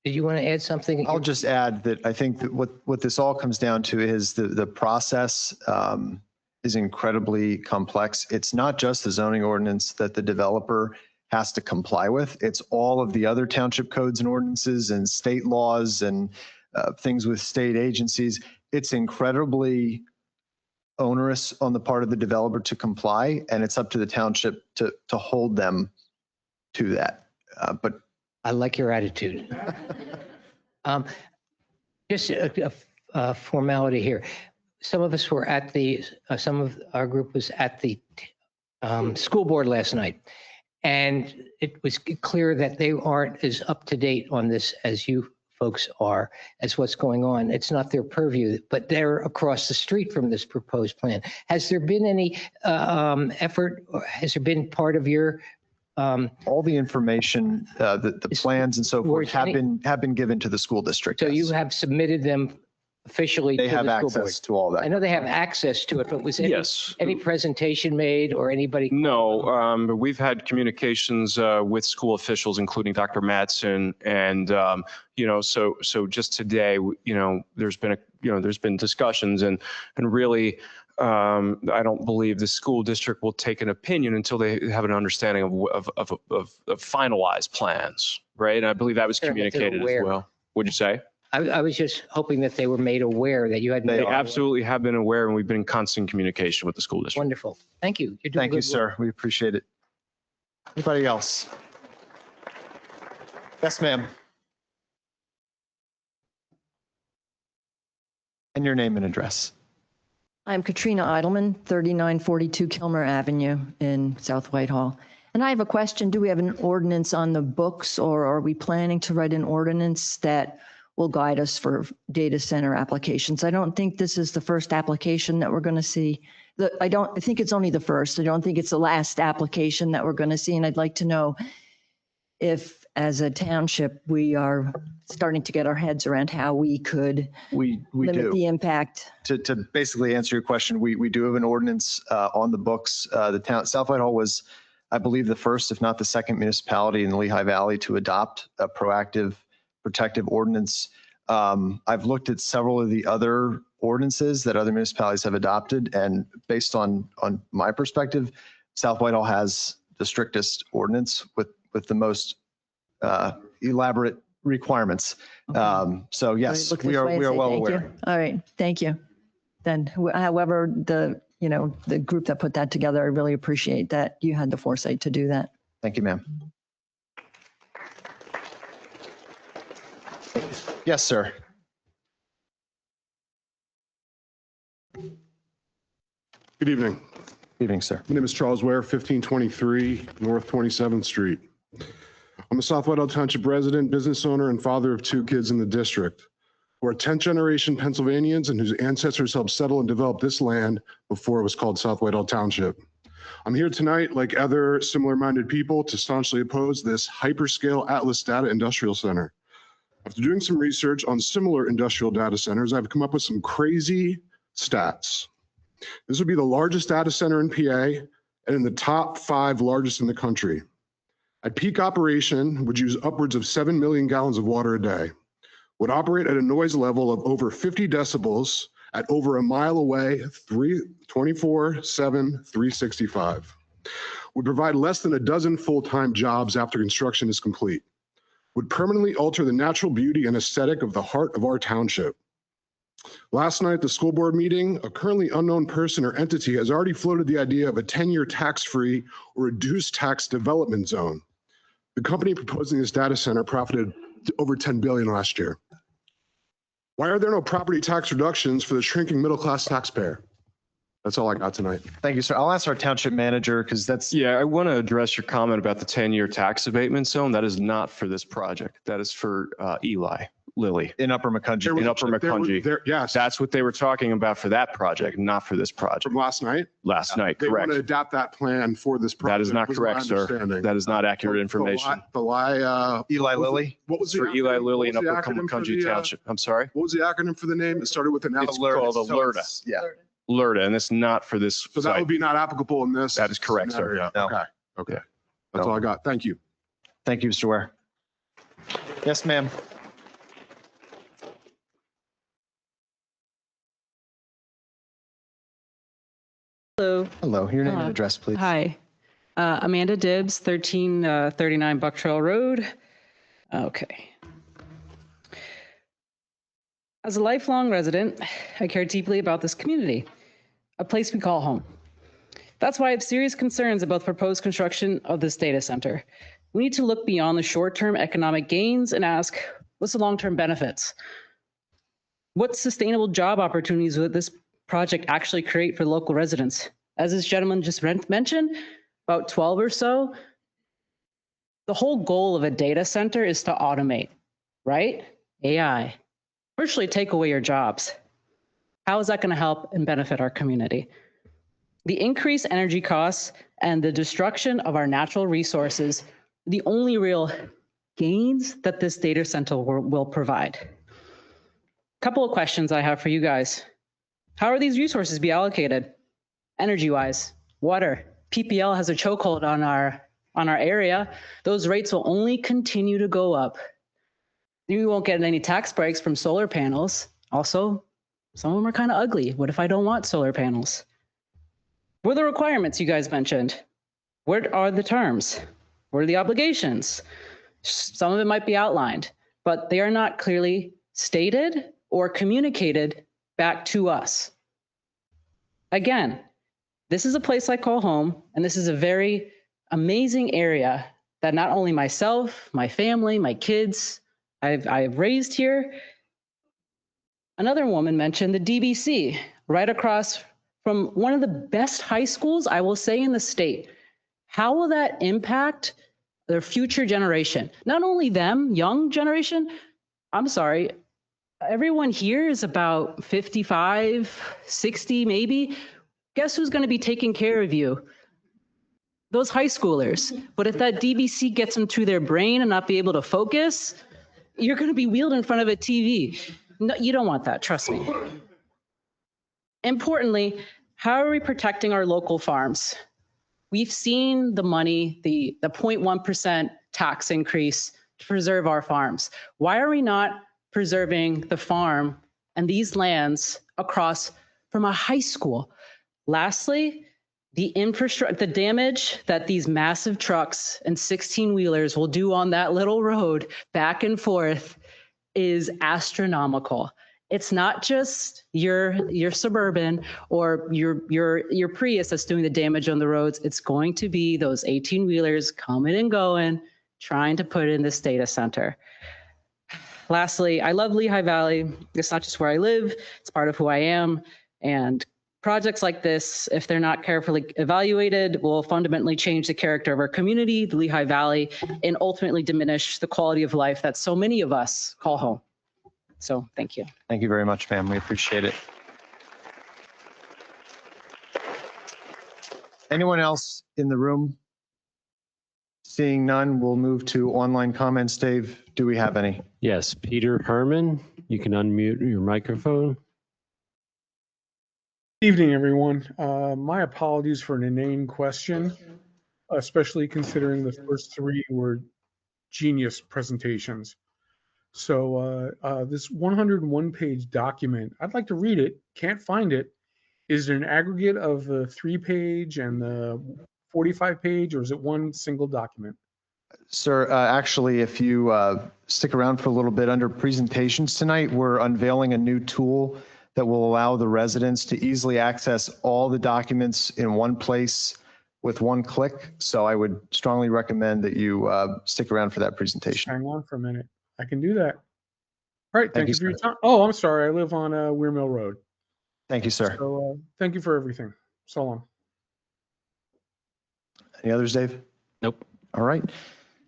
Did you want to add something? I'll just add that I think that what this all comes down to is the process is incredibly complex. It's not just the zoning ordinance that the developer has to comply with. It's all of the other township codes and ordinances and state laws and things with state agencies. It's incredibly onerous on the part of the developer to comply, and it's up to the township to hold them to that. But I like your attitude. Just a formality here. Some of us were at some of our group was at the school board last night, and it was clear that they aren't as up to date on this as you folks are, as what's going on. It's not their purview, but they're across the street from this proposed plan. Has there been any effort, or has there been part of your all the information, the plans and so forth have been given to the school district. So you have submitted them officially They to have the school board? access to all I that. know they have access to it, but was Yes. any presentation made or anybody? No, but we've had communications with school officials, including Dr. Mattson, and so just today, there's been discussions, and really, I don't believe the school district will take an opinion until they have an understanding of finalized plans, right? And I believe that was Sure, but they're communicated as aware. well. What'd you say? I was just hoping that they were made aware that you had. They absolutely have been aware, and we've been in constant communication with the school district. Wonderful. Thank you. You're doing Thank you, good work. sir. We appreciate it. Anybody else? Yes, ma'am. And your name and address. I'm Katrina Eidelman, 3942 Kilmer Avenue in South Whitehall. And I have a question. Do we have an ordinance on the books, or are we planning to write an ordinance that will guide us for data center applications? I don't think this is the first application that we're going to see. I think it's only the first. I don't think it's the last application that we're going to see. And I'd like to know if, as a township, we are starting to get our heads around how we could We limit do. the impact. To basically answer your question, we do have an ordinance on the books. The town, South Whitehall was, I believe, the first, if not the second municipality in the Lehigh Valley to adopt a proactive protective ordinance. I've looked at several of the other ordinances that other municipalities have adopted, and based on my perspective, South Whitehall has the strictest ordinance with the most elaborate requirements. So yes, Look we this are way and say well thank you. aware. All right, thank you. Then, however, the group that put that together, I really appreciate that you had the foresight to do that. Thank you, ma'am. Yes, sir. Good evening. Evening, sir. My name is Charles Ware, 1523 North 27th Street. I'm a South Whitehall Township resident, business owner, and father of 2 kids in the district. We're 10th generation Pennsylvanians and whose ancestors helped settle and develop this land before it was called South Whitehall Township. I'm here tonight, like other similar-minded people, to staunchly oppose this hyperscale Atlas Data Industrial Center. After doing some research on similar industrial data centers, I've come up with some crazy stats. This would be the largest data center in PA and in the top 5 largest in the country. At peak operation, would use upwards of 7 million gallons of water a day. Would operate at a noise level of over 50 decibels at over a mile away, 24/7, 365. Would provide less than a dozen full-time jobs after construction is complete. Would permanently alter the natural beauty and aesthetic of the heart of our township. Last night at the school board meeting, a currently unknown person or entity has already floated the idea of a 10-year tax-free or reduced tax development zone. The company proposing this data center profited over $10 billion last year. Why are there no property tax reductions for the shrinking middle-class taxpayer? That's all I got tonight. Thank you, sir. I'll ask our township manager because that's. Yeah, I want to address your comment about the 10-year tax abatement zone. That is not for this project. That is for Eli Lilly. In Upper Macungie. In Upper Macungie. Yes. That's what they were talking about for that project, not for this project. From last night? Last night, They want correct. to adapt that plan for this project. That is not was my correct, sir. understanding. That is not accurate information. Eli Lilly? What was the For Eli acronym? Lilly in What was Upper the acronym for Macungie the, Township. I'm sorry? What was the acronym for the name? It started with an L. It's called Alerta. Yeah. Alerta, and it's not for this So that site. would be not applicable in this. That is correct, sir. scenario. No. Okay. Okay. Yeah. That's No. all I got. Thank you. Thank you, Mr. Ware. Yes, ma'am. Hello. Hello. Your name and address, please. Hi. Amanda Dibbs, 1339 Buck Trail Road. Okay. As a lifelong resident, I care deeply about this community, a place we call home. That's why I have serious concerns about the proposed construction of this data center. We need to look beyond the short-term economic gains and ask, what's the long-term benefits? What sustainable job opportunities would this project actually create for local residents? As this gentleman just mentioned, about 12 or so, the whole goal of a data center is to automate, right? AI, virtually take away your jobs. How is that going to help and benefit our community? The increased energy costs and the destruction of our natural resources, the only real gains that this data center will provide. Couple of questions I have for you guys. How are these resources be allocated? Energy-wise, water. PPL has a chokehold on our area. Those rates will only continue to go up. You won't get any tax breaks from solar panels. Also, some of them are kind of ugly. What if I don't want solar panels? What are the requirements you guys mentioned? What are the terms? What are the obligations? Some of it might be outlined, but they are not clearly stated or communicated back to us. Again, this is a place I call home, and this is a very amazing area that not only myself, my family, my kids, I've raised here. Another woman mentioned the DBC right across from one of the best high schools, I will say, in the state. How will that impact their future generation? Not only them, young generation, I'm sorry, everyone here is about 55, 60 maybe. Guess who's going to be taking care of you? Those high schoolers. But if that DBC gets into their brain and not be able to focus, you're going to be wheeled in front of a TV. No, you don't want that, trust me. Importantly, how are we protecting our local farms? We've seen the money, the 0.1% tax increase to preserve our farms. Why are we not preserving the farm and these lands across from a high school? Lastly, the infrastructure, the damage that these massive trucks and 16-wheelers will do on that little road back and forth is astronomical. It's not just your Suburban or your Prius that's doing the damage on the roads. It's going to be those 18-wheelers coming and going, trying to put in this data center. Lastly, I love Lehigh Valley. It's not just where I live, it's part of who I am. And projects like this, if they're not carefully evaluated, will fundamentally change the character of our community, the Lehigh Valley, and ultimately diminish the quality of life that so many of us call home. So thank you. Thank you very much, ma'am. We appreciate it. Anyone else in the room? Seeing none, we'll move to online comments. Dave, do we have any? Yes, Peter Herman, you can unmute your microphone. Evening, everyone. My apologies for an inane question, especially considering the first three were genius presentations. So this 101-page document, I'd like to read it, can't find it. Is it an aggregate of the 3-page and the 45-page, or is it one single document? Sir, actually, if you stick around for a little bit under presentations tonight, we're unveiling a new tool that will allow the residents to easily access all the documents in one place with one click. So I would strongly recommend that you stick around for that presentation. Hang on for a minute. I can do that. All right, thank you for sir. your time. Oh, I'm sorry. I live on Weir Mill Road. Thank you, sir. So thank you for everything. So long. Any others, Dave? Nope. All right.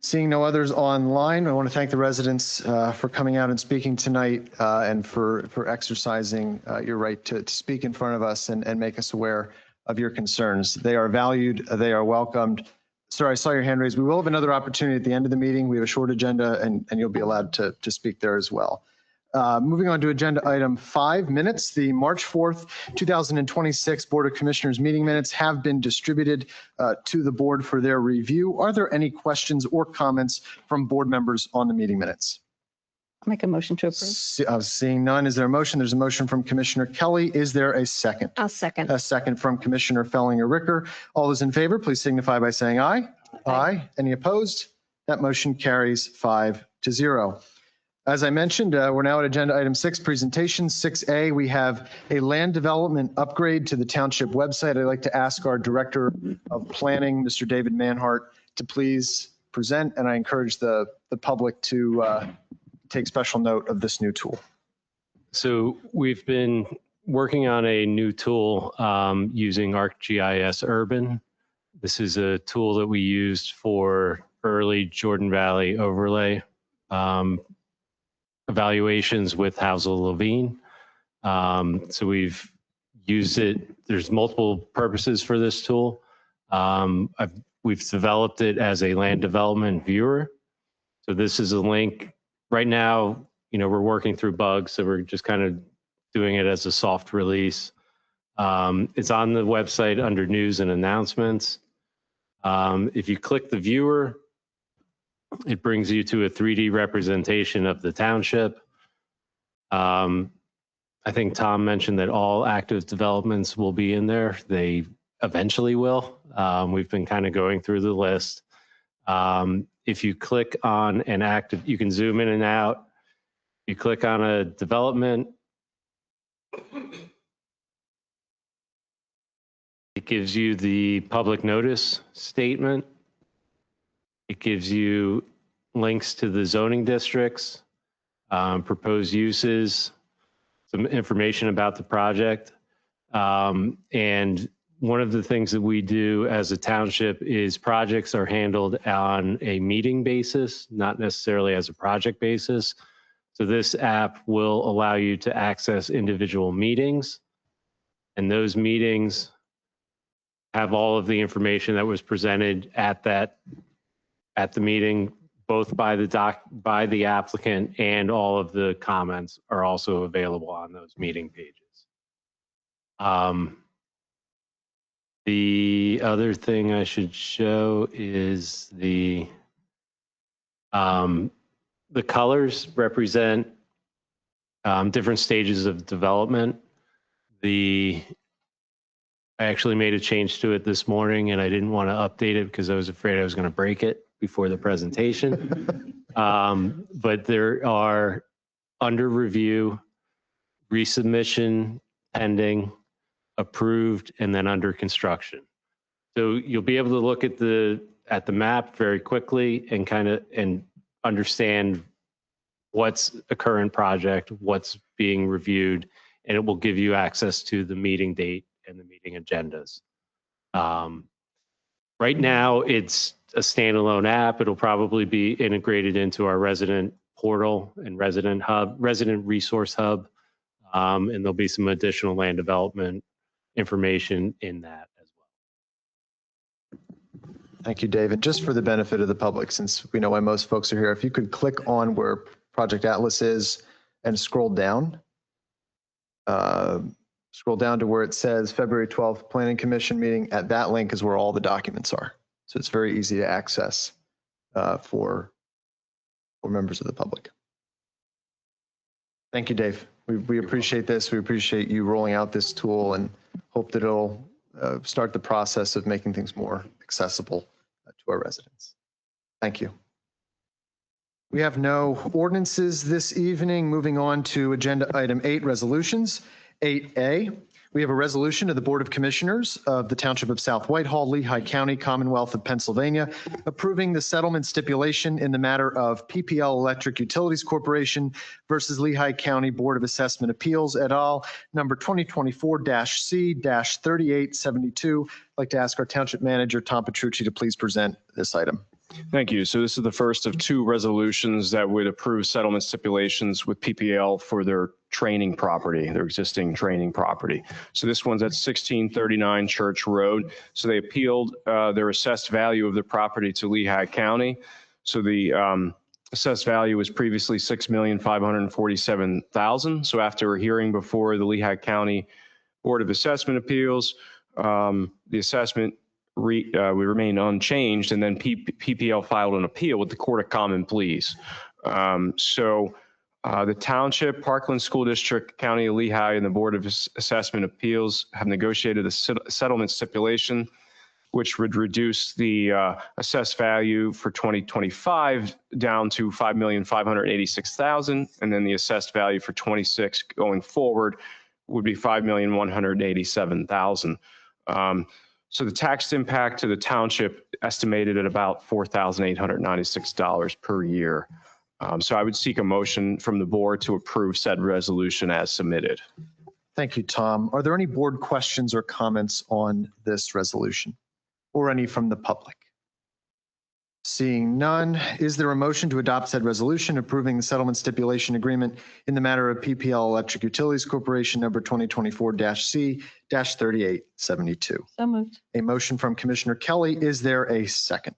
Seeing no others online, I want to thank the residents for coming out and speaking tonight and for exercising your right to speak in front of us and make us aware of your concerns. They are valued. They are welcomed. Sir, I saw your hand raised. We will have another opportunity at the end of the meeting. We have a short agenda and you'll be allowed to speak there as well. Moving on to agenda item 5 minutes. The March 4th, 2026 Board of Commissioners meeting minutes have been distributed to the board for their review. Are there any questions or comments from board members on the meeting minutes? I'll make a motion to approve. Seeing none, is there a motion? There's a motion from Commissioner Kelly. Is there a second? I'll second. A second from Commissioner Fellinger-Ricker. All those in favor, please signify by saying aye. Aye. Any opposed? That motion carries 5-0. As I mentioned, we're now at agenda item 6, presentation 6A. We have a land development upgrade to the township website. I'd like to ask our Director of Planning, Mr. David Manhart, to please present, and I encourage the public to take special note of this new tool. So we've been working on a new tool using ArcGIS Urban. This is a tool that we used for early Jordan Valley overlay evaluations with Housel Levine. So we've used it. There's multiple purposes for this tool. We've developed it as a land development viewer. So this is a link. Right now, we're working through bugs, so we're just kind of doing it as a soft release. It's on the website under news and announcements. If you click the viewer, it brings you to a 3D representation of the township. I think Tom mentioned that all active developments will be in there. They eventually will. We've been kind of going through the list. If you click on an active, you can zoom in and out. You click on a development, it gives you the public notice statement. It gives you links to the zoning districts, proposed uses, some information about the project. And one of the things that we do as a township is projects are handled on a meeting basis, not necessarily as a project basis. So this app will allow you to access individual meetings, and those meetings have all of the information that was presented at the meeting, both by the applicant, and all of the comments are also available on those meeting pages. The other thing I should show is the colors represent different stages of development. I actually made a change to it this morning, and I didn't want to update it because I was afraid I was going to break it before the presentation. But there are under review, resubmission, pending, approved, and then under construction. So you'll be able to look at the map very quickly and and understand what's a current project, what's being reviewed, and it will give you access to the meeting date and the meeting agendas. Right now, it's a standalone app. It'll probably be integrated into our resident portal and resident resource hub. And there'll be some additional land development information in that as well. Thank you, David. Just for the benefit of the public, since we know why most folks are here, if you could click on where Project Atlas is and scroll down to where it says February 12th Planning Commission meeting. At that link is where all the documents are. So it's very easy to access for members of the public. Thank you, Dave. We appreciate this. We appreciate you rolling out this tool and hope that it'll start the process of making things more accessible to our residents. Thank you. We have no ordinances this evening. Moving on to agenda item 8, resolutions. 8A, we have a resolution of the Board of Commissioners of the Township of South Whitehall, Lehigh County, Commonwealth of Pennsylvania, approving the settlement stipulation in the matter of PPL Electric Utilities Corporation versus Lehigh County Board of Assessment Appeals et al., number 2024-C-3872. I'd like to ask our Township Manager, Tom Petrucci, to please present this item. Thank you. So this is the first of 2 resolutions that would approve settlement stipulations with PPL for their training property, their existing training property. So this one's at 1639 Church Road. So they appealed their assessed value of the property to Lehigh County. So the assessed value was previously $6,547,000. So after a hearing before the Lehigh County Board of Assessment Appeals, the assessment we remain unchanged, and then PPL filed an appeal with the Court of Common Pleas. The Township, Parkland School District, County of Lehigh, and the Board of Assessment Appeals have negotiated a settlement stipulation, which would reduce the assessed value for 2025 down to $5,586,000, and then the assessed value for 26 going forward would be $5,187,000. So the tax impact to the township estimated at about $4,896 per year. So I would seek a motion from the board to approve said resolution as submitted. Thank you, Tom. Are there any board questions or comments on this resolution or any from the public? Seeing none, is there a motion to adopt said resolution approving the settlement stipulation agreement in the matter of PPL Electric Utilities Corporation number 2024-C-3872? So moved. A motion from Commissioner Kelly. Is there a second?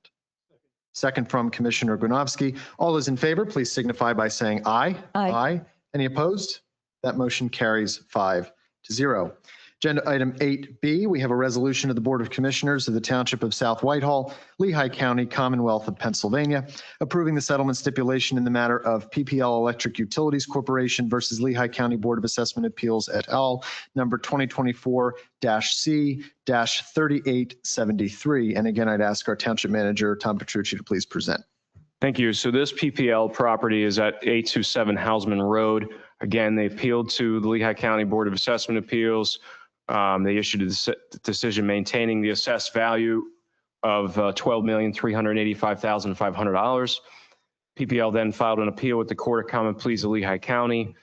second from Commissioner Gronowski. All those in favor, please signify by saying aye. Aye. Any opposed? That motion carries 5-0. Agenda item 8B, we have a resolution of the Board of Commissioners of the Township of South Whitehall, Lehigh County, Commonwealth of Pennsylvania, approving the settlement stipulation in the matter of PPL Electric Utilities Corporation versus Lehigh County Board of Assessment Appeals et al., number 2024-C-3873. And again, I'd ask our Township Manager, Tom Petrucci, to please present. Thank you. So this PPL property is at 827 Hausman Road. Again, they appealed to the Lehigh County Board of Assessment Appeals. They issued a decision maintaining the assessed value of $12,385,500. PPL then filed an appeal with the Court of Common Pleas of Lehigh County.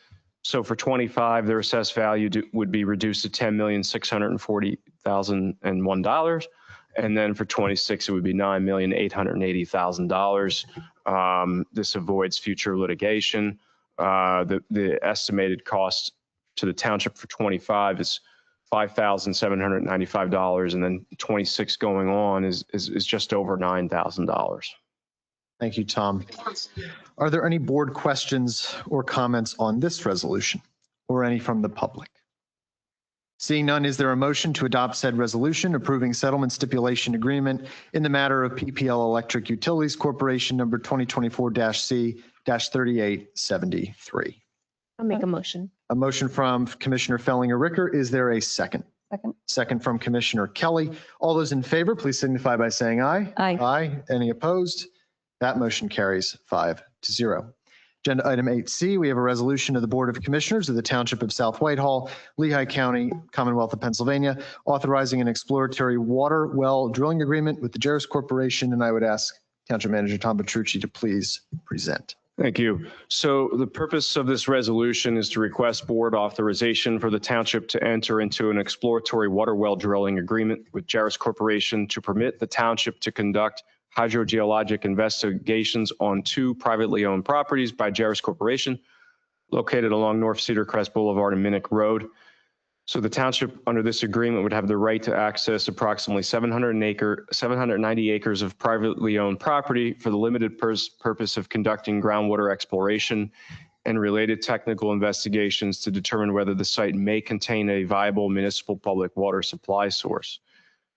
So for 25, their assessed value would be reduced to $10,640,001. And then for 26, it would be $9,880,000. This avoids future litigation. The estimated cost to the township for 25 is $5,795, and then 26 going on is just over $9,000. Thank you, Tom. Are there any board questions or comments on this resolution or any from the public? Seeing none, is there a motion to adopt said resolution approving settlement stipulation agreement in the matter of PPL Electric Utilities Corporation number 2024-C-3873? I'll make a motion. A motion from Commissioner Fellinger-Ricker. Is there a second? Second. Second from Commissioner Kelly. All those in favor, please signify by saying aye. Aye. Aye. Any opposed? That motion carries 5-0. Agenda item 8C, we have a resolution of the Board of Commissioners of the Township of South Whitehall, Lehigh County, Commonwealth of Pennsylvania, authorizing an exploratory water well drilling agreement with the Jarris Corporation. And I would ask Township Manager Tom Petrucci to please present. Thank you. So the purpose of this resolution is to request board authorization for the township to enter into an exploratory water well drilling agreement with Jarris Corporation to permit the township to conduct hydrogeologic investigations on 2 privately owned properties by Jarris Corporation located along North Cedar Crest Boulevard and Minnick Road. So the township under this agreement would have the right to access approximately 790 acres of privately owned property for the limited purpose of conducting groundwater exploration and related technical investigations to determine whether the site may contain a viable municipal public water supply source.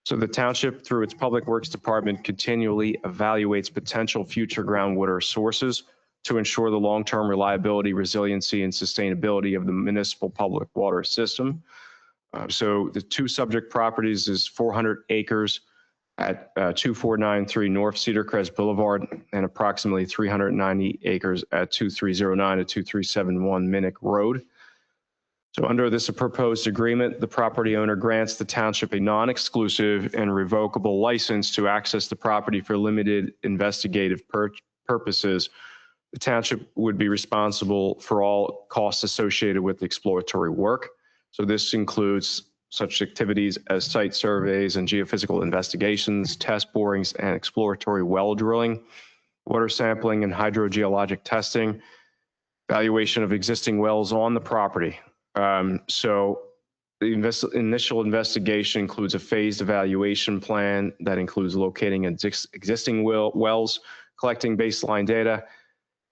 So the township, through its Public Works Department, continually evaluates potential future groundwater sources to ensure the long-term reliability, resiliency, and sustainability of the municipal public water system. So the 2 subject properties is 400 acres at 2493 North Cedar Crest Boulevard and approximately 390 acres at 2309 to 2371 Minnick Road. So under this proposed agreement, the property owner grants the township a non-exclusive and revocable license to access the property for limited investigative purposes. The township would be responsible for all costs associated with exploratory work. So this includes such activities as site surveys and geophysical investigations, test borings and exploratory well drilling, water sampling and hydrogeologic testing, evaluation of existing wells on the property. So the initial investigation includes a phased evaluation plan that includes locating existing wells, collecting baseline data,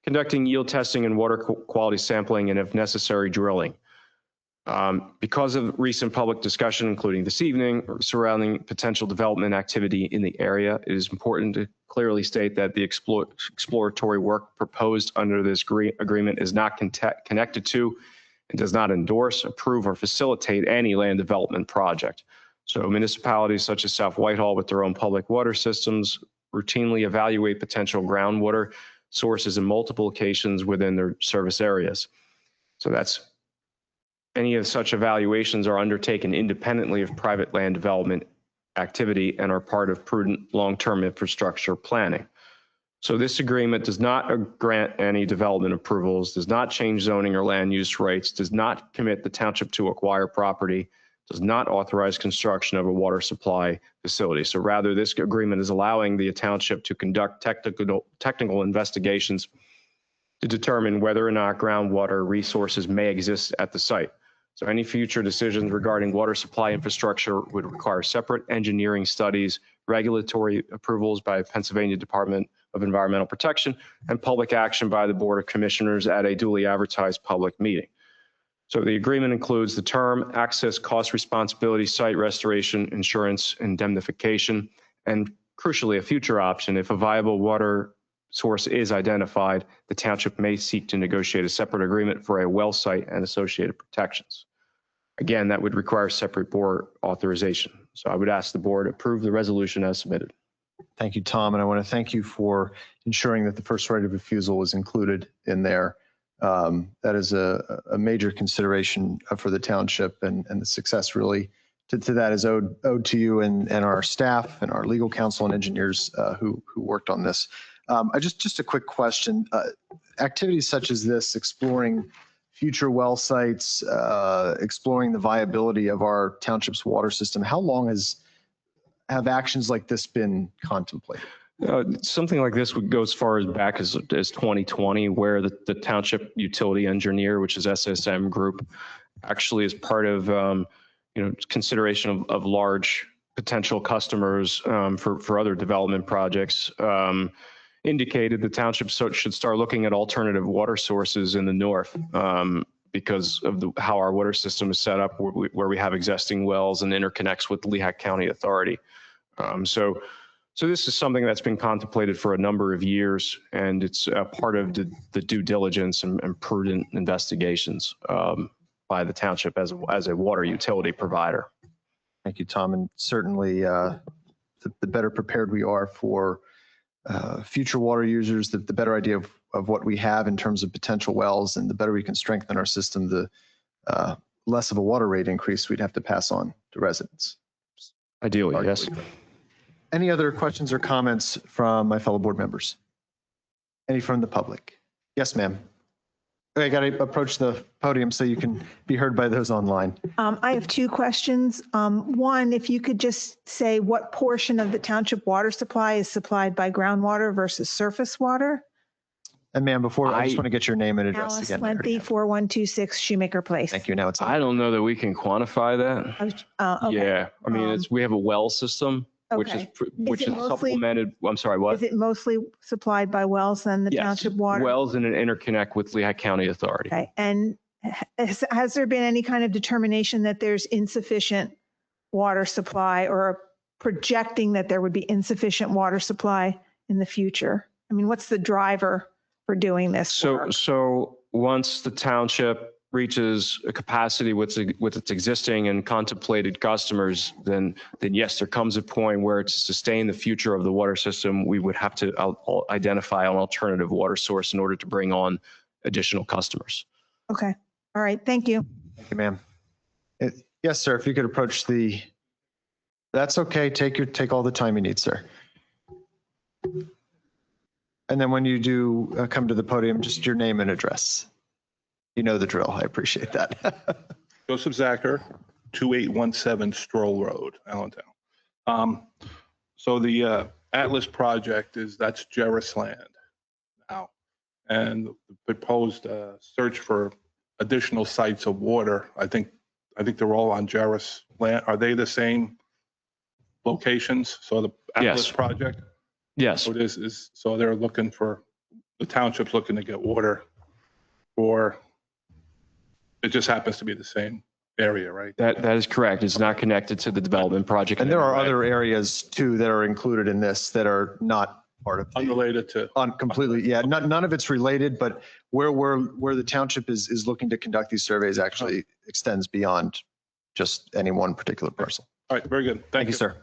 conducting yield testing and water quality sampling, and if necessary, drilling. Because of recent public discussion, including this evening, surrounding potential development activity in the area, it is important to clearly state that the exploratory work proposed under this agreement is not connected to and does not endorse, approve, or facilitate any land development project. So municipalities such as South Whitehall with their own public water systems routinely evaluate potential groundwater sources in multiple locations within their service areas. So that's any of such evaluations are undertaken independently of private land development activity and are part of prudent long-term infrastructure planning. So this agreement does not grant any development approvals, does not change zoning or land use rights, does not commit the township to acquire property, does not authorize construction of a water supply facility. So rather, this agreement is allowing the township to conduct technical investigations to determine whether or not groundwater resources may exist at the site. So any future decisions regarding water supply infrastructure would require separate engineering studies, regulatory approvals by Pennsylvania Department of Environmental Protection and public action by the Board of Commissioners at a duly advertised public meeting. So the agreement includes the term, access, cost responsibility, site restoration, insurance, indemnification, and crucially, a future option. If a viable water source is identified, the township may seek to negotiate a separate agreement for a well site and associated protections. Again, that would require separate board authorization. So I would ask the board approve the resolution as submitted. Thank you, Tom. And I want to thank you for ensuring that the first right of refusal is included in there. That is a major consideration for the township, and the success really to that is owed to you and our staff and our legal counsel and engineers who worked on this. Just a quick question. Activities such as this, exploring future well sites, exploring the viability of our township's water system, how long have actions like this been contemplated? Something like this would go as far as back as 2020, where the township utility engineer, which is SSM Group, actually is part of consideration of large potential customers for other development projects. Indicated the township should start looking at alternative water sources in the north because of how our water system is set up, where we have existing wells and interconnects with Lehigh County Authority. So this is something that's been contemplated for a number of years, and it's a part of the due diligence and prudent investigations by the township as a water utility provider. Thank you, Tom. And certainly the better prepared we are for future water users, the better idea of what we have in terms of potential wells, and the better we can strengthen our system, the less of a water rate increase we'd have to pass on to residents. Ideally, yes. Any other questions or comments from my fellow board members? Any from the public? Yes, ma'am. I got to approach the podium so you can be heard by those online. I have two questions. One, if you could just say what portion of the township water supply is supplied by groundwater versus surface water? And ma'am, before I just want to get your name and address Alice again. Lenthy, 4126 Shoemaker Place. Thank you. Now it's on. I don't know that we can quantify that. Okay. Yeah, I mean, we have a well system, which is it mostly- supplemented. I'm sorry, what? Is it mostly supplied by wells then, the Yes, township water? wells and an interconnect with Lehigh County Authority. Okay. And has there been any kind of determination that there's insufficient water supply, or projecting that there would be insufficient water supply in the future? I mean, what's the driver for doing this work? So once the township reaches a capacity with its existing and contemplated customers, then yes, there comes a point where to sustain the future of the water system, we would have to identify an alternative water source in order to bring on additional customers. Okay. All right. Thank you. Thank you, ma'am. Yes, sir. If you could approach that's okay. Take all the time you need, sir. And then when you do come to the podium, just your name and address. You know the drill. I appreciate that. Joseph Zacher, 2817 Stroll Road, Allentown. So the Atlas project that's Jerris land now, and the proposed search for additional sites of water. I think they're all on Jerris land. Are they the same locations? So the Atlas project. Yes. So this is they're looking for the township's looking to get water, or it just happens to be the same area, right? That is correct. It's not connected to the development project. And there are other areas too that are included in this that are not part of unrelated to completely. Yeah, none of it's related, but where the township is looking to conduct these surveys actually extends beyond just any one particular parcel. All right, very good. Thank you, sir.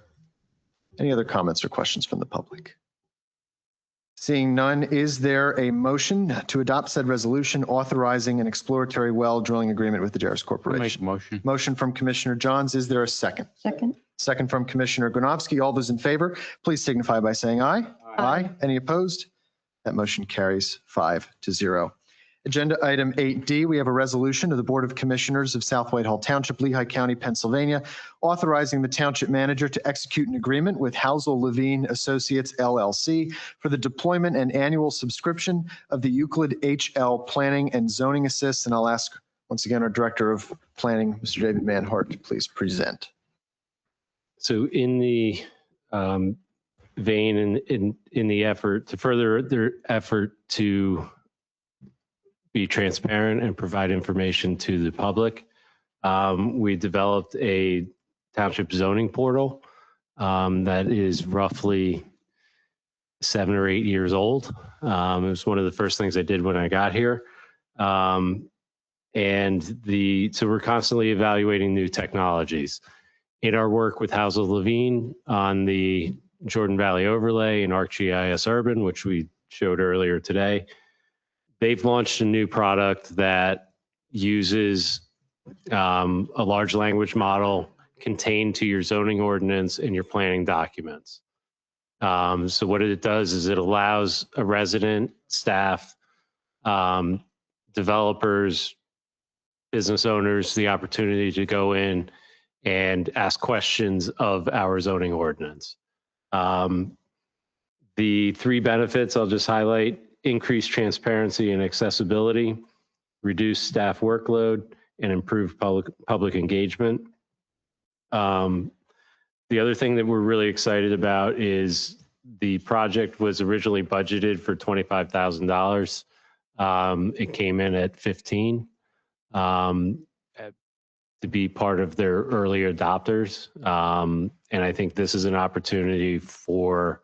Any other comments or questions from the public? Seeing none, is there a motion to adopt said resolution authorizing an exploratory well drilling agreement with the Jerris Corporation? Make a motion. Motion from Commissioner Johns. Is there a second? Second. Second from Commissioner Gronowski. All those in favor, please signify by saying aye. Aye. Any opposed? That motion carries 5-0. Agenda item 8D, we have a resolution of the Board of Commissioners of South Whitehall Township, Lehigh County, Pennsylvania, authorizing the township manager to execute an agreement with Housel Levine Associates LLC for the deployment and annual subscription of the Euclid HL Planning and Zoning Assist. And I'll ask once again our Director of Planning, Mr. David Manhart, to please present. So in the vein in the effort to further their effort to be transparent and provide information to the public. We developed a township zoning portal that is roughly 7 or 8 years old. It was one of the first things I did when I got here. So we're constantly evaluating new technologies. In our work with Housel Levine on the Jordan Valley overlay and ArcGIS Urban, which we showed earlier today, they've launched a new product that uses a large language model contained to your zoning ordinance and your planning documents. So what it does is it allows a resident, staff, developers, business owners the opportunity to go in and ask questions of our zoning ordinance. The 3 benefits I'll just highlight: increased transparency and accessibility, reduce staff workload, and improve public engagement. The other thing that we're really excited about is the project was originally budgeted for $25,000. It came in at 15 to be part of their early adopters. And I think this is an opportunity for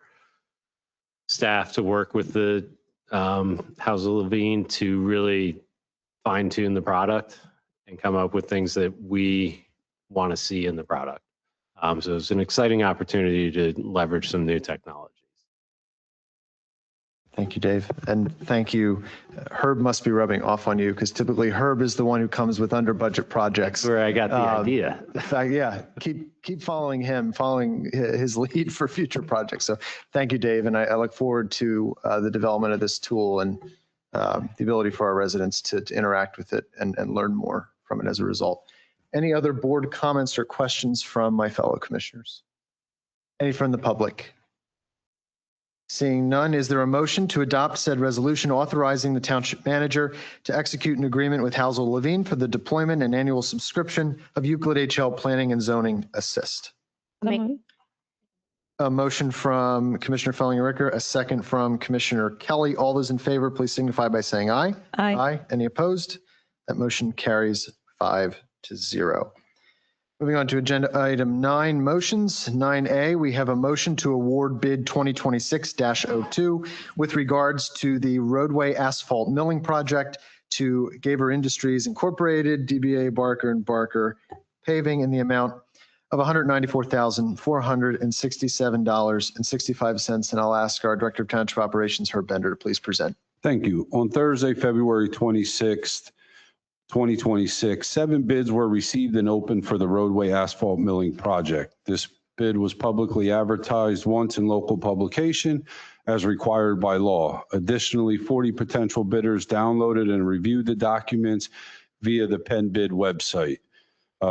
staff to work with the Housel Levine to really fine tune the product and come up with things that we want to see in the product. So it's an exciting opportunity to leverage some new technologies. Thank you, Dave. And thank you. Herb must be rubbing off on you because typically Herb is the one who comes with under budget projects. That's where I got the idea. In fact, yeah, keep following him, following his lead for future projects. So thank you, Dave. And I look forward to the development of this tool and the ability for our residents to interact with it and learn more from it as a result. Any other board comments or questions from my fellow commissioners? Any from the public? Seeing none, is there a motion to adopt said resolution authorizing the township manager to execute an agreement with Housel Levine for the deployment and annual subscription of Euclid HL Planning and Zoning Assist? A motion from Commissioner Fellinger-Ricker, a second from Commissioner Kelly. All those in favor, please signify by saying aye. Aye. Any opposed? That motion carries 5-0. Moving on to agenda item 9, motions. 9A, we have a motion to award bid 2026-02 with regards to the roadway asphalt milling project to Gaber Industries Incorporated, DBA Barker & Barker Paving in the amount of $194,467.65. And I'll ask our Director of Township Operations, Herb Bender, to please present. Thank you. On Thursday, February 26th, 2026, 7 bids were received and opened for the roadway asphalt milling project. This bid was publicly advertised once in local publication as required by law. Additionally, 40 potential bidders downloaded and reviewed the documents via the Penn Bid website.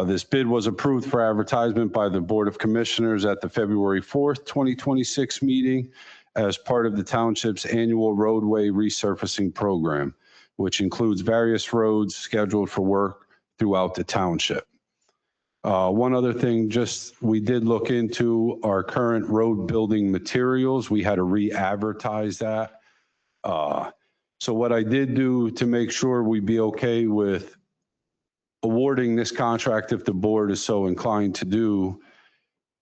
This bid was approved for advertisement by the Board of Commissioners at the February 4th, 2026 meeting as part of the township's annual roadway resurfacing program, which includes various roads scheduled for work throughout the township. One other thing, we did look into our current road building materials. We had to re-advertise that. So what I did do to make sure we'd be okay with awarding this contract, if the board is so inclined to do,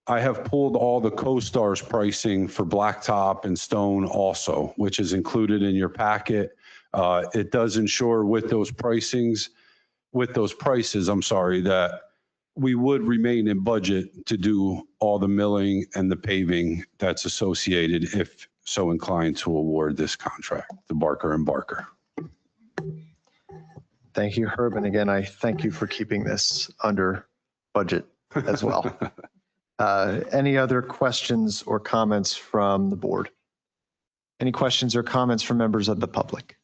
I have pulled all the CoStar's pricing for blacktop and stone also, which is included in your packet. It does ensure with those prices, that we would remain in budget to do all the milling and the paving that's associated, if so inclined to award this contract to Barker & Barker. Thank you, Herb. And again, I thank you for keeping this under budget as well. Any other questions or comments from the board? Any questions or comments from members of the public?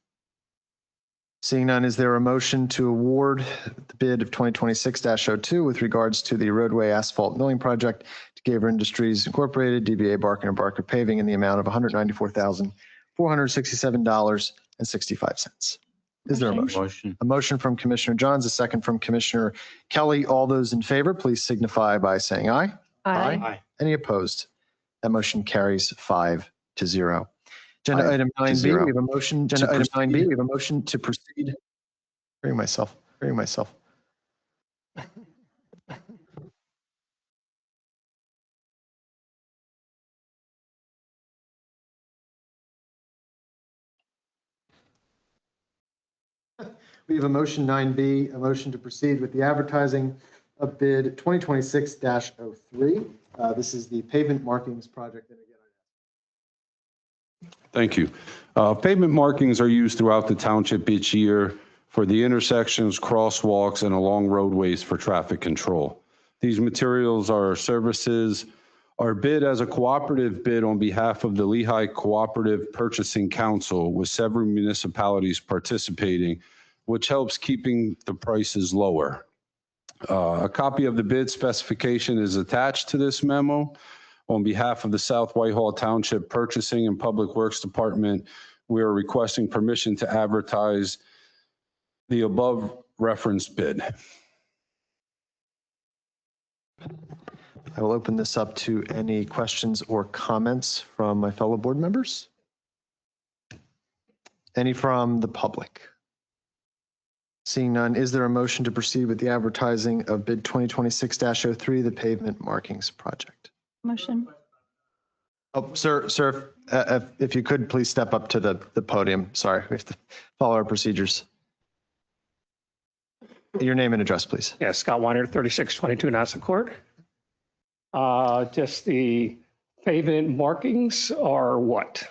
Seeing none, is there a motion to award the bid of 2026-02 with regards to the roadway asphalt milling project to Gaber Industries Incorporated, DBA Barker & Barker Paving in the amount of $194,467.65? Is there a motion? A motion from Commissioner Johns, a second from Commissioner Kelly. All those in favor, please signify by saying aye. Aye. Any opposed? That motion carries 5-0. Agenda item 9B, we have a motion. Agenda item 9B, we have a motion to proceed. Hearing myself. We have a motion 9B, a motion to proceed with the advertising of bid 2026-03. This is the pavement markings project. Thank you. Pavement markings are used throughout the township each year for the intersections, crosswalks, and along roadways for traffic control. These materials are services are bid as a cooperative bid on behalf of the Lehigh Cooperative Purchasing Council with several municipalities participating, which helps keeping the prices lower. A copy of the bid specification is attached to this memo. On behalf of the South Whitehall Township Purchasing and Public Works Department, we are requesting permission to advertise the above referenced bid. I will open this up to any questions or comments from my fellow board members. Any from the public? Seeing none, is there a motion to proceed with the advertising of bid 2026-03, the pavement markings project? Motion. Oh, sir, if you could please step up to the podium. Sorry, we have to follow our procedures. Your name and address, please. Yeah, Scott Weiner, 3622 Nassau Court. Just the pavement markings are what?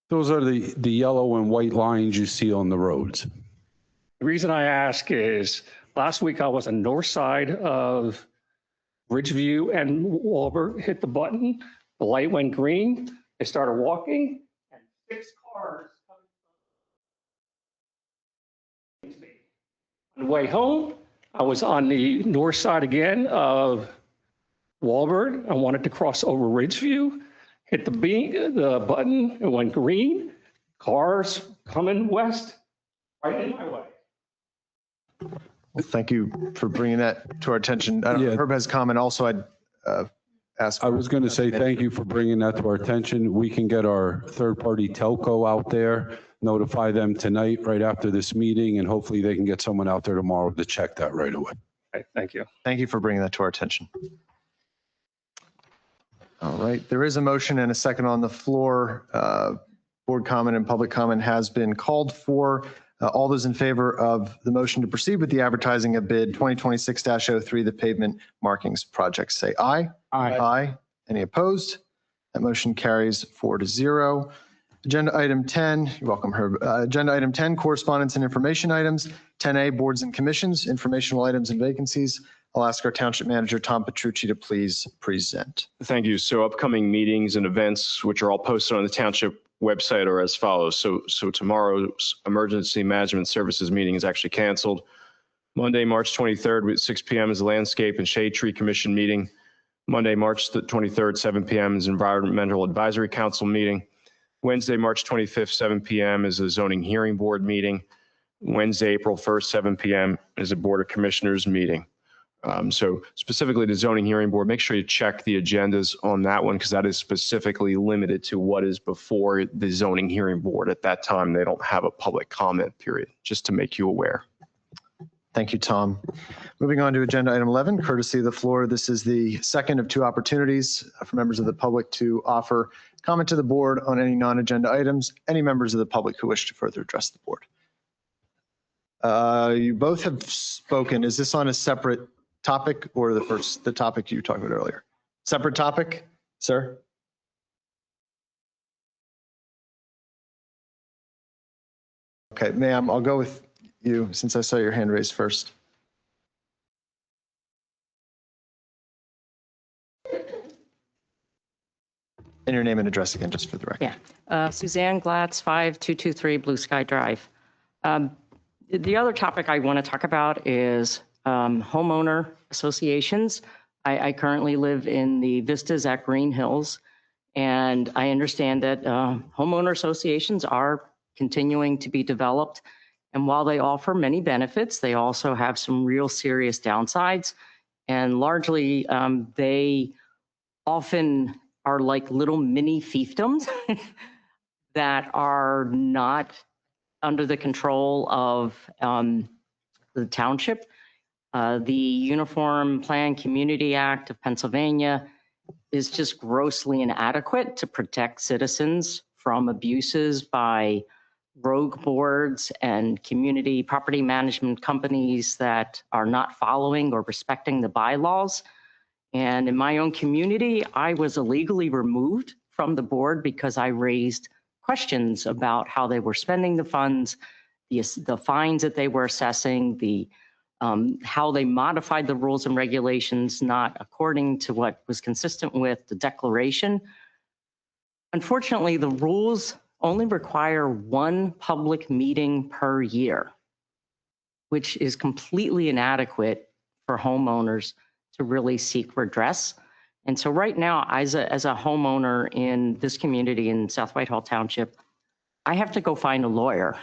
Those are the yellow and white lines you see on the roads. The reason I ask is last week I was on the north side of Ridgeview and Walbert, hit the button, the light went green, I started walking, and 6 cars coming to me. On the way home, I was on the north side again of Walbert. I wanted to cross over Ridgeview, hit the button, it went green, cars coming west, right in my way. Well, thank you for bringing that to our attention. Herb has comment also. I'd ask. I was going to say thank you for bringing that to our attention. We can get our third-party telco out there, notify them tonight right after this meeting, and hopefully they can get someone out there tomorrow to check that right away. Okay, thank you. Thank you for bringing that to our attention. All right, there is a motion and a second on the floor. Board comment and public comment has been called for. All those in favor of the motion to proceed with the advertising of bid 2026-03, the pavement markings project, say aye. Aye. Aye. Any opposed? That motion carries 4-0. Agenda item 10, you're welcome, Herb. Agenda item 10, correspondence and information items. 10A, boards and commissions, informational items and vacancies. I'll ask our township manager, Tom Petrucci, to please present. Thank you. So upcoming meetings and events, which are all posted on the township website, are as follows. So tomorrow's emergency management services meeting is actually canceled. Monday, March 23rd at 6 p.m. is the Landscape and Shade Tree Commission meeting. Monday, March 23rd, 7 p.m. is Environmental Advisory Council meeting. Wednesday, March 25th, 7 p.m. is a Zoning Hearing Board meeting. Wednesday, April 1st, 7 p.m. is a Board of Commissioners meeting. So specifically the Zoning Hearing Board, make sure you check the agendas on that one because that is specifically limited to what is before the Zoning Hearing Board. At that time, they don't have a public comment period, just to make you aware. Thank you, Tom. Moving on to agenda item 11, courtesy of the floor. This is the second of 2 opportunities for members of the public to offer comment to the board on any non-agenda items. Any members of the public who wish to further address the board. You both have spoken. Is this on a separate topic or the topic you were talking about earlier? Separate topic, sir? Okay, ma'am, I'll go with you since I saw your hand raised first. And your name and address again, just for the record. Yeah, Suzanne Glatz, 5223 Blue Sky Drive. The other topic I want to talk about is homeowner associations. I currently live in the Vistas at Green Hills, and I understand that homeowner associations are continuing to be developed. And while they offer many benefits, they also have some real serious downsides. And largely, they often are like little mini fiefdoms that are not under the control of the township. The Uniform Plan Community Act of Pennsylvania is just grossly inadequate to protect citizens from abuses by rogue boards and community property management companies that are not following or respecting the bylaws. And in my own community, I was illegally removed from the board because I raised questions about how they were spending the funds, the fines that they were assessing, how they modified the rules and regulations, not according to what was consistent with the declaration. Unfortunately, the rules only require one public meeting per year, which is completely inadequate for homeowners to really seek redress. And so right now, as a homeowner in this community in South Whitehall Township, I have to go find a lawyer.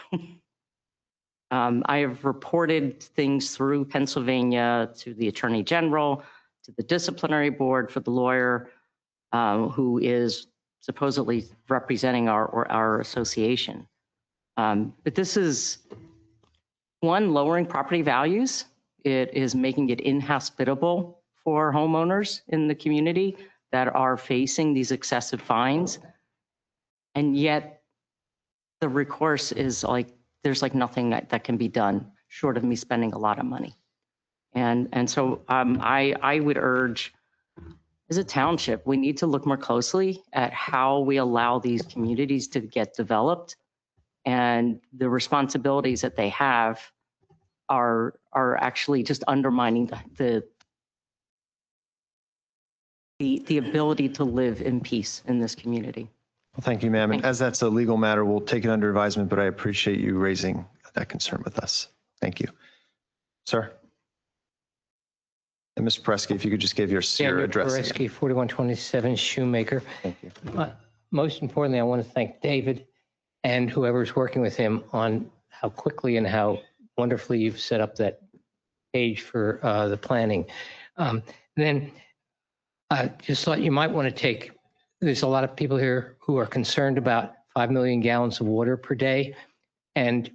I have reported things through Pennsylvania to the Attorney General, to the disciplinary board for the lawyer who is supposedly representing our association. But this is, one, lowering property values. It is making it inhospitable for homeowners in the community that are facing these excessive fines. And yet the recourse is like, there's like nothing that can be done short of me spending a lot of money. And so I would urge, as a township, we need to look more closely at how we allow these communities to get developed, and the responsibilities that they have are actually just undermining the ability to live in peace in this community. Well, thank you, ma'am. And as that's a legal matter, we'll take it under advisement, but I appreciate you raising that concern with us. Thank you. Sir? And Ms. Presky, if you could just give your address. Presky, 4127 Shoemaker. Thank you. Most importantly, I want to thank David and whoever's working with him on how quickly and how wonderfully you've set up that page for the planning. Then just thought you might want to take, there's a lot of people here who are concerned about 5 million gallons of water per day. And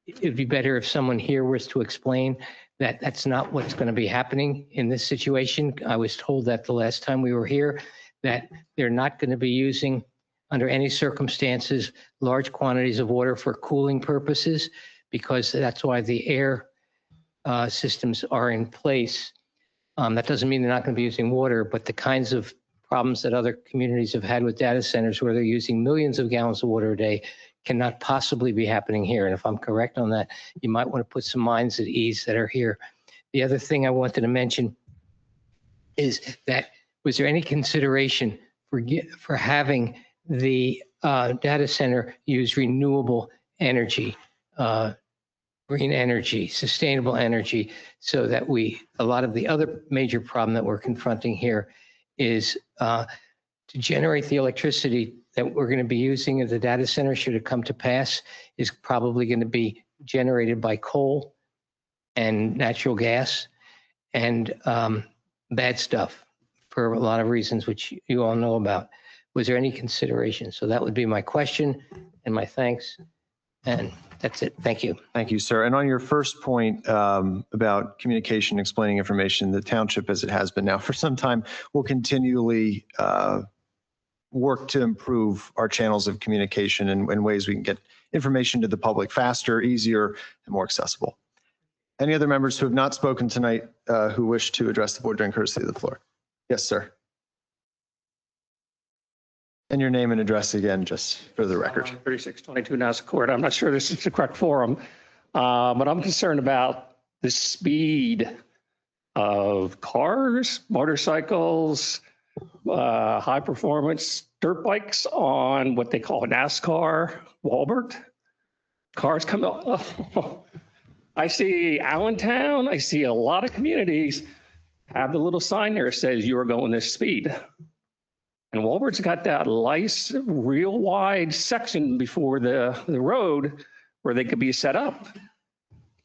it'd be better if someone here was to explain that that's not what's going to be happening in this situation. I was told that the last time we were here, that they're not going to be using, under any circumstances, large quantities of water for cooling purposes, because that's why the air systems are in place. That doesn't mean they're not going to be using water, but the kinds of problems that other communities have had with data centers where they're using millions of gallons of water a day cannot possibly be happening here. And if I'm correct on that, you might want to put some minds at ease that are here. The other thing I wanted to mention is that, was there any consideration for having the data center use renewable energy, green energy, sustainable energy, so that a lot of the other major problem that we're confronting here is to generate the electricity that we're going to be using at the data center, should it come to pass, is probably going to be generated by coal and natural gas and bad stuff for a lot of reasons, which you all know about. Was there any consideration? So that would be my question and my thanks. And that's it. Thank you. Thank you, sir. And on your first point about communication, explaining information, the township, as it has been now for some time, will continually work to improve our channels of communication and ways we can get information to the public faster, easier, and more accessible. Any other members who have not spoken tonight who wish to address the board during courtesy of the floor? Yes, sir. And your name and address again, just for the record. 3622 Nassau Court. I'm not sure this is the correct forum, but I'm concerned about the speed of cars, motorcycles, high performance dirt bikes on what they call NASCAR Walbert. Cars come up. I see Allentown, I see a lot of communities have the little sign there that says you are going this speed. And Walbert's got that nice, real wide section before the road where they could be set up.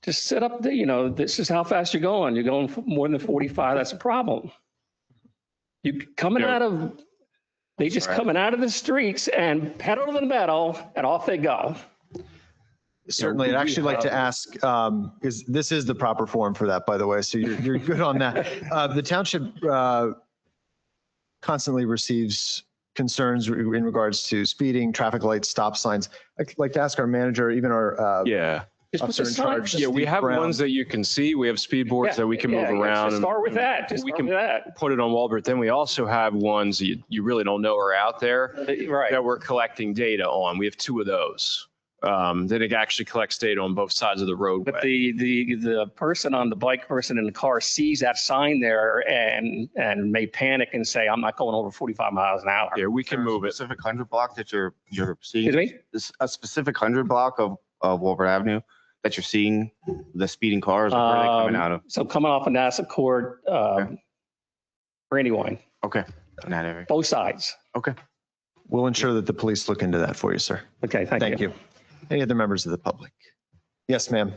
Just set up this is how fast you're going. You're going more than 45, that's a problem. You coming out of They just coming out of the streets and pedal to the metal and off they go. Certainly, I'd actually like to ask, because this is the proper forum for that, by the way, so you're good on that. The township constantly receives concerns in regards to speeding, traffic lights, stop signs. I'd like to ask our manager, even our officer in charge. Yeah, we Steve have Brown. ones that you can see. We have speed boards that we can move around. Just start with that. We can put it on wall, but then we also have ones that you really don't know are out there that we're collecting data on. We have 2 of those. That it actually collects data on both sides of the roadway. But the person on the bike person in the car sees that sign there and may panic and say, I'm not going over 45 miles an hour. Yeah, we can move it. Specific 100 block that you're seeing? Excuse me? A specific 100 block of Walford Avenue that you're seeing the speeding cars? Where are they coming out of? So coming off of NASA Court, Brandywine. Okay, in that area. Both sides. Okay. We'll ensure that the police look into that for you, sir. Okay, thank you. Any other members of the public? Yes, ma'am.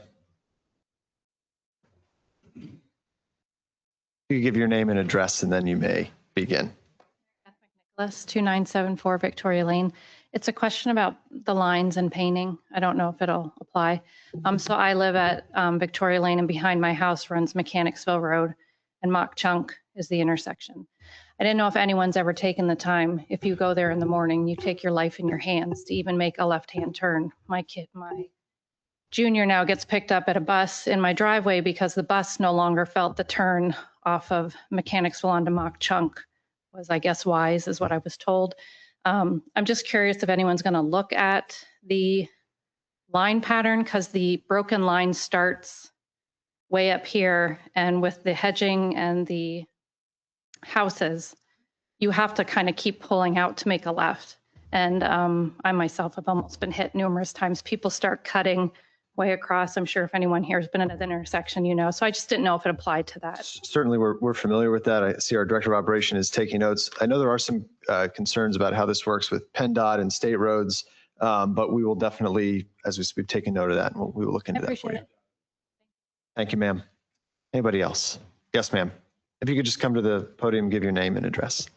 You give your name and address, and then you may begin. Nicholas, 2974 Victoria Lane. It's a question about the lines and painting. I don't know if it'll apply. So I live at Victoria Lane, and behind my house runs Mechanicsville Road, and Mock Chunk is the intersection. I didn't know if anyone's ever taken the time, if you go there in the morning, you take your life in your hands to even make a left-hand turn. My junior now gets picked up at a bus in my driveway because the bus no longer felt the turn off of Mechanicsville onto Mock Chunk was, I guess, wise, is what I was told. I'm just curious if anyone's going to look at the line pattern, because the broken line starts way up here, and with the hedging and the houses, you have to kind of keep pulling out to make a left. And I myself have almost been hit numerous times. People start cutting way across. I'm sure if anyone here has been at an intersection, you know. So I just didn't know if it applied to that. Certainly, we're familiar with that. I see our director of operation is taking notes. I know there are some concerns about how this works with PennDOT and state roads, but we will definitely, as we've taken note of that, and we will look into that for you. Thank you, ma'am. Anybody else? Yes, ma'am. If you could just come to the podium, give your name and address.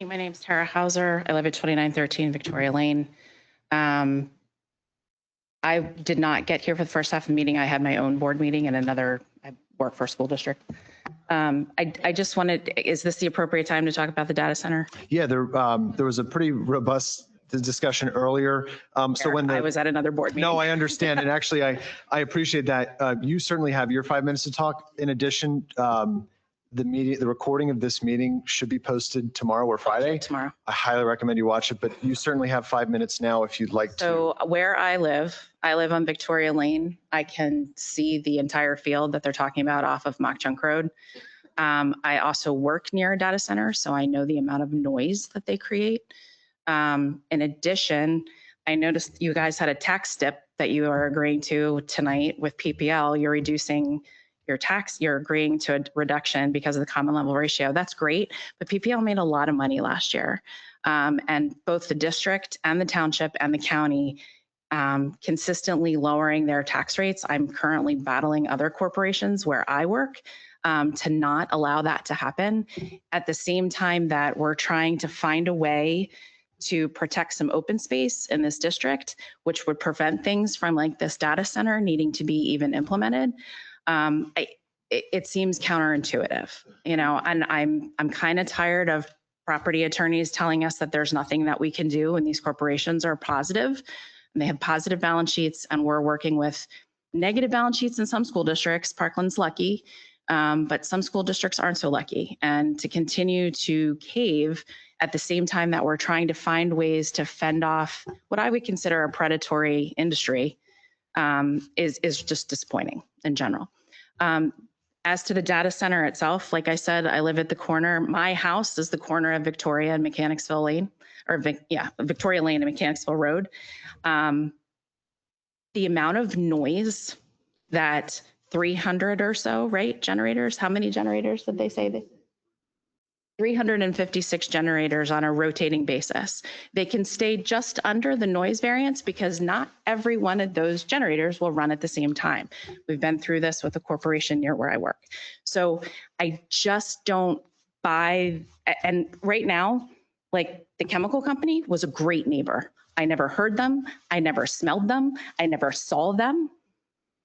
My name's Tara Hauser. I live at 2913 Victoria Lane. I did not get here for the first half of the meeting. I had my own board meeting and I work for a school district. I just wanted, is this the appropriate time to talk about the data center? Yeah, there was a pretty robust discussion earlier. So when I was at another board meeting. No, I understand. And actually, I appreciate that. You certainly have your 5 minutes to talk. In addition, the recording of this meeting should be posted tomorrow or Friday. Tomorrow. I highly recommend you watch it, but you certainly have 5 minutes now if you'd like to. So where I live on Victoria Lane. I can see the entire field that they're talking about off of Mock Chunk Road. I also work near a data center, so I know the amount of noise that they create. In addition, I noticed you guys had a tax stip that you are agreeing to tonight with PPL. You're reducing your tax, you're agreeing to a reduction because of the common level ratio. That's great, but PPL made a lot of money last year. And both the district and the township and the county consistently lowering their tax rates. I'm currently battling other corporations where I work to not allow that to happen. At the same time that we're trying to find a way to protect some open space in this district, which would prevent things from like this data center needing to be even implemented. It seems counterintuitive, you know, and I'm kind of tired of property attorneys telling us that there's nothing that we can do, and these corporations are positive and they have positive balance sheets, and we're working with negative balance sheets in some school districts. Parkland's lucky, but some school districts aren't so lucky. And to continue to cave at the same time that we're trying to find ways to fend off what I would consider a predatory industry is just disappointing in general. As to the data center itself, like I said, I live at the corner. My house is the corner of Victoria and Mechanicsville Lane, or Victoria Lane and Mechanicsville Road. The amount of noise that 300 or so, right, generators, how many generators did they say? 356 generators on a rotating basis. They can stay just under the noise variance because not every one of those generators will run at the same time. We've been through this with a corporation near where I work. So I just don't by, and right now, like the chemical company was a great neighbor. I never heard them. I never smelled them. I never saw them.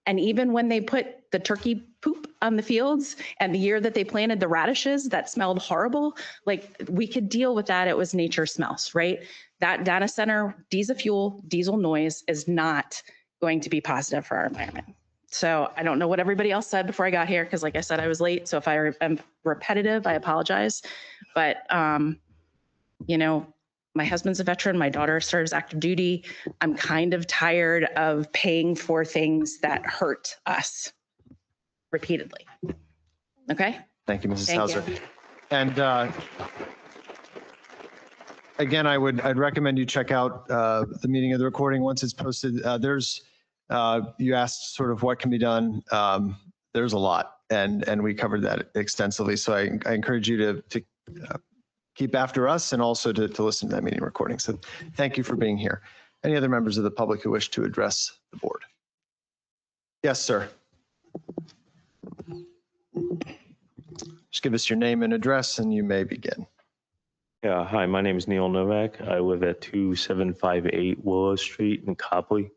And even when they put the turkey poop on the fields and the year that they planted the radishes that smelled horrible, like we could deal with that. It was nature smells, right? That data center, diesel fuel, diesel noise is not going to be positive for our environment. So I don't know what everybody else said before I got here, because like I said, I was late. So if I am repetitive, I apologize. But, you know, my husband's a veteran. My daughter serves active duty. I'm kind of tired of paying for things that hurt us repeatedly. Okay? Thank you, Mrs. Thank Hauser. you. And again, I'd recommend you check out the meeting of the recording once it's posted. You asked sort of what can be done. There's a lot, and we covered that extensively. So I encourage you to keep after us and also to listen to that meeting recording. So thank you for being here. Any other members of the public who wish to address the board? Yes, sir. Just give us your name and address and you may begin. Yeah, hi, my name is Neil Novak. I live at 2758 Willow Street in Copley.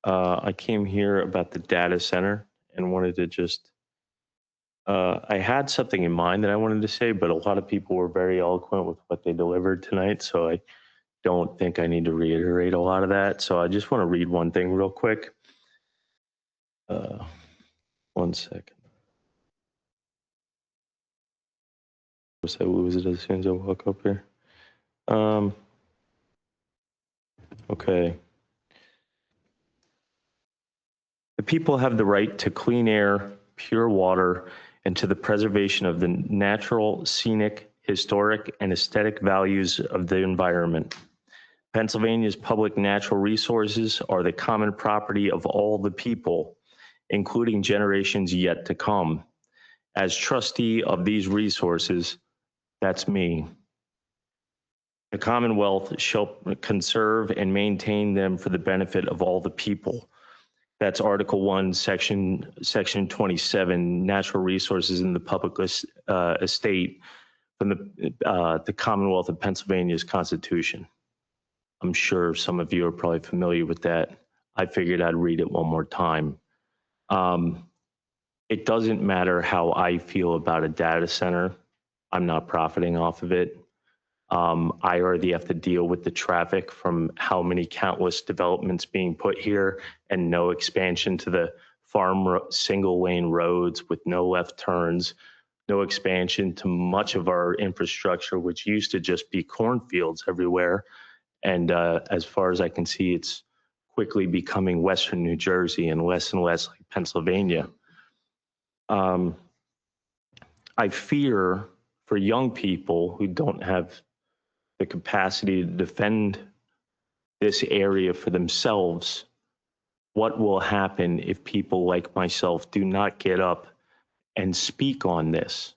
I came here about the data center and wanted to just, I had something in mind that I wanted to say, but a lot of people were very eloquent with what they delivered tonight, so I don't think I need to reiterate a lot of that. So I just want to read one thing real quick. 1 second. I lose it as soon as I walk up here. Okay. The people have the right to clean air, pure water, and to the preservation of the natural, scenic, historic, and aesthetic values of the environment. Pennsylvania's public natural resources are the common property of all the people, including generations yet to come. As trustee of these resources, that's me. The Commonwealth shall conserve and maintain them for the benefit of all the people. That's Article 1, Section 27, Natural Resources in the Public Estate from the Commonwealth of Pennsylvania's Constitution. I'm sure some of you are probably familiar with that. I figured I'd read it one more time. It doesn't matter how I feel about a data center. I'm not profiting off of it. I already have to deal with the traffic from how many countless developments being put here and no expansion to the farm single lane roads with no left turns, no expansion to much of our infrastructure, which used to just be cornfields everywhere. And as far as I can see, it's quickly becoming Western New Jersey and less like Pennsylvania. I fear for young people who don't have the capacity to defend this area for themselves, what will happen if people like myself do not get up and speak on this?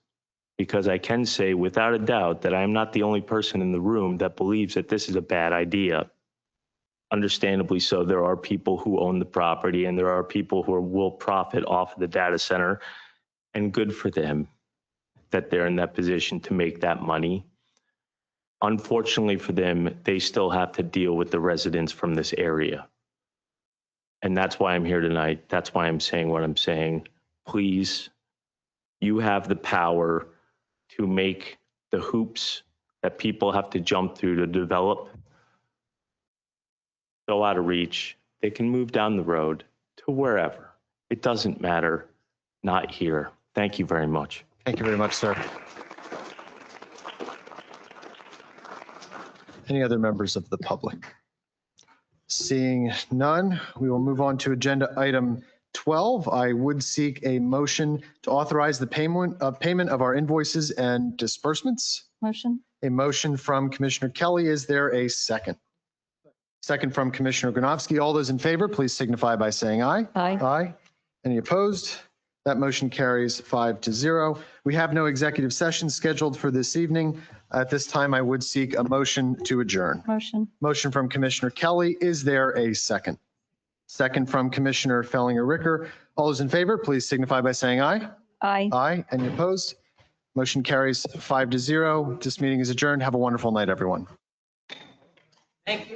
Because I can say without a doubt that I'm not the only person in the room that believes that this is a bad idea. Understandably so, there are people who own the property and there are people who will profit off of the data center, and good for them that they're in that position to make that money. Unfortunately for them, they still have to deal with the residents from this area. And that's why I'm here tonight. That's why I'm saying what I'm saying. Please, you have the power to make the hoops that people have to jump through to develop go out of reach. They can move down the road to wherever. It doesn't matter, not here. Thank you very much. Thank you very much, sir. Any other members of the public? Seeing none, we will move on to agenda item 12. I would seek a motion to authorize the payment of our invoices and disbursements. Motion. A motion from Commissioner Kelly. Is there a second? Second from Commissioner Granovsky. All those in favor, please signify by saying aye. Aye. Aye. Any opposed? That motion carries 5-0. We have no executive session scheduled for this evening. At this time, I would seek a motion to adjourn. Motion. Motion from Commissioner Kelly. Is there a second? Second from Commissioner Fellinger-Ricker. All those in favor, please signify by saying aye. Aye. Aye. Any opposed? Motion carries 5-0. This meeting is adjourned. Have a wonderful night, everyone. Thank you.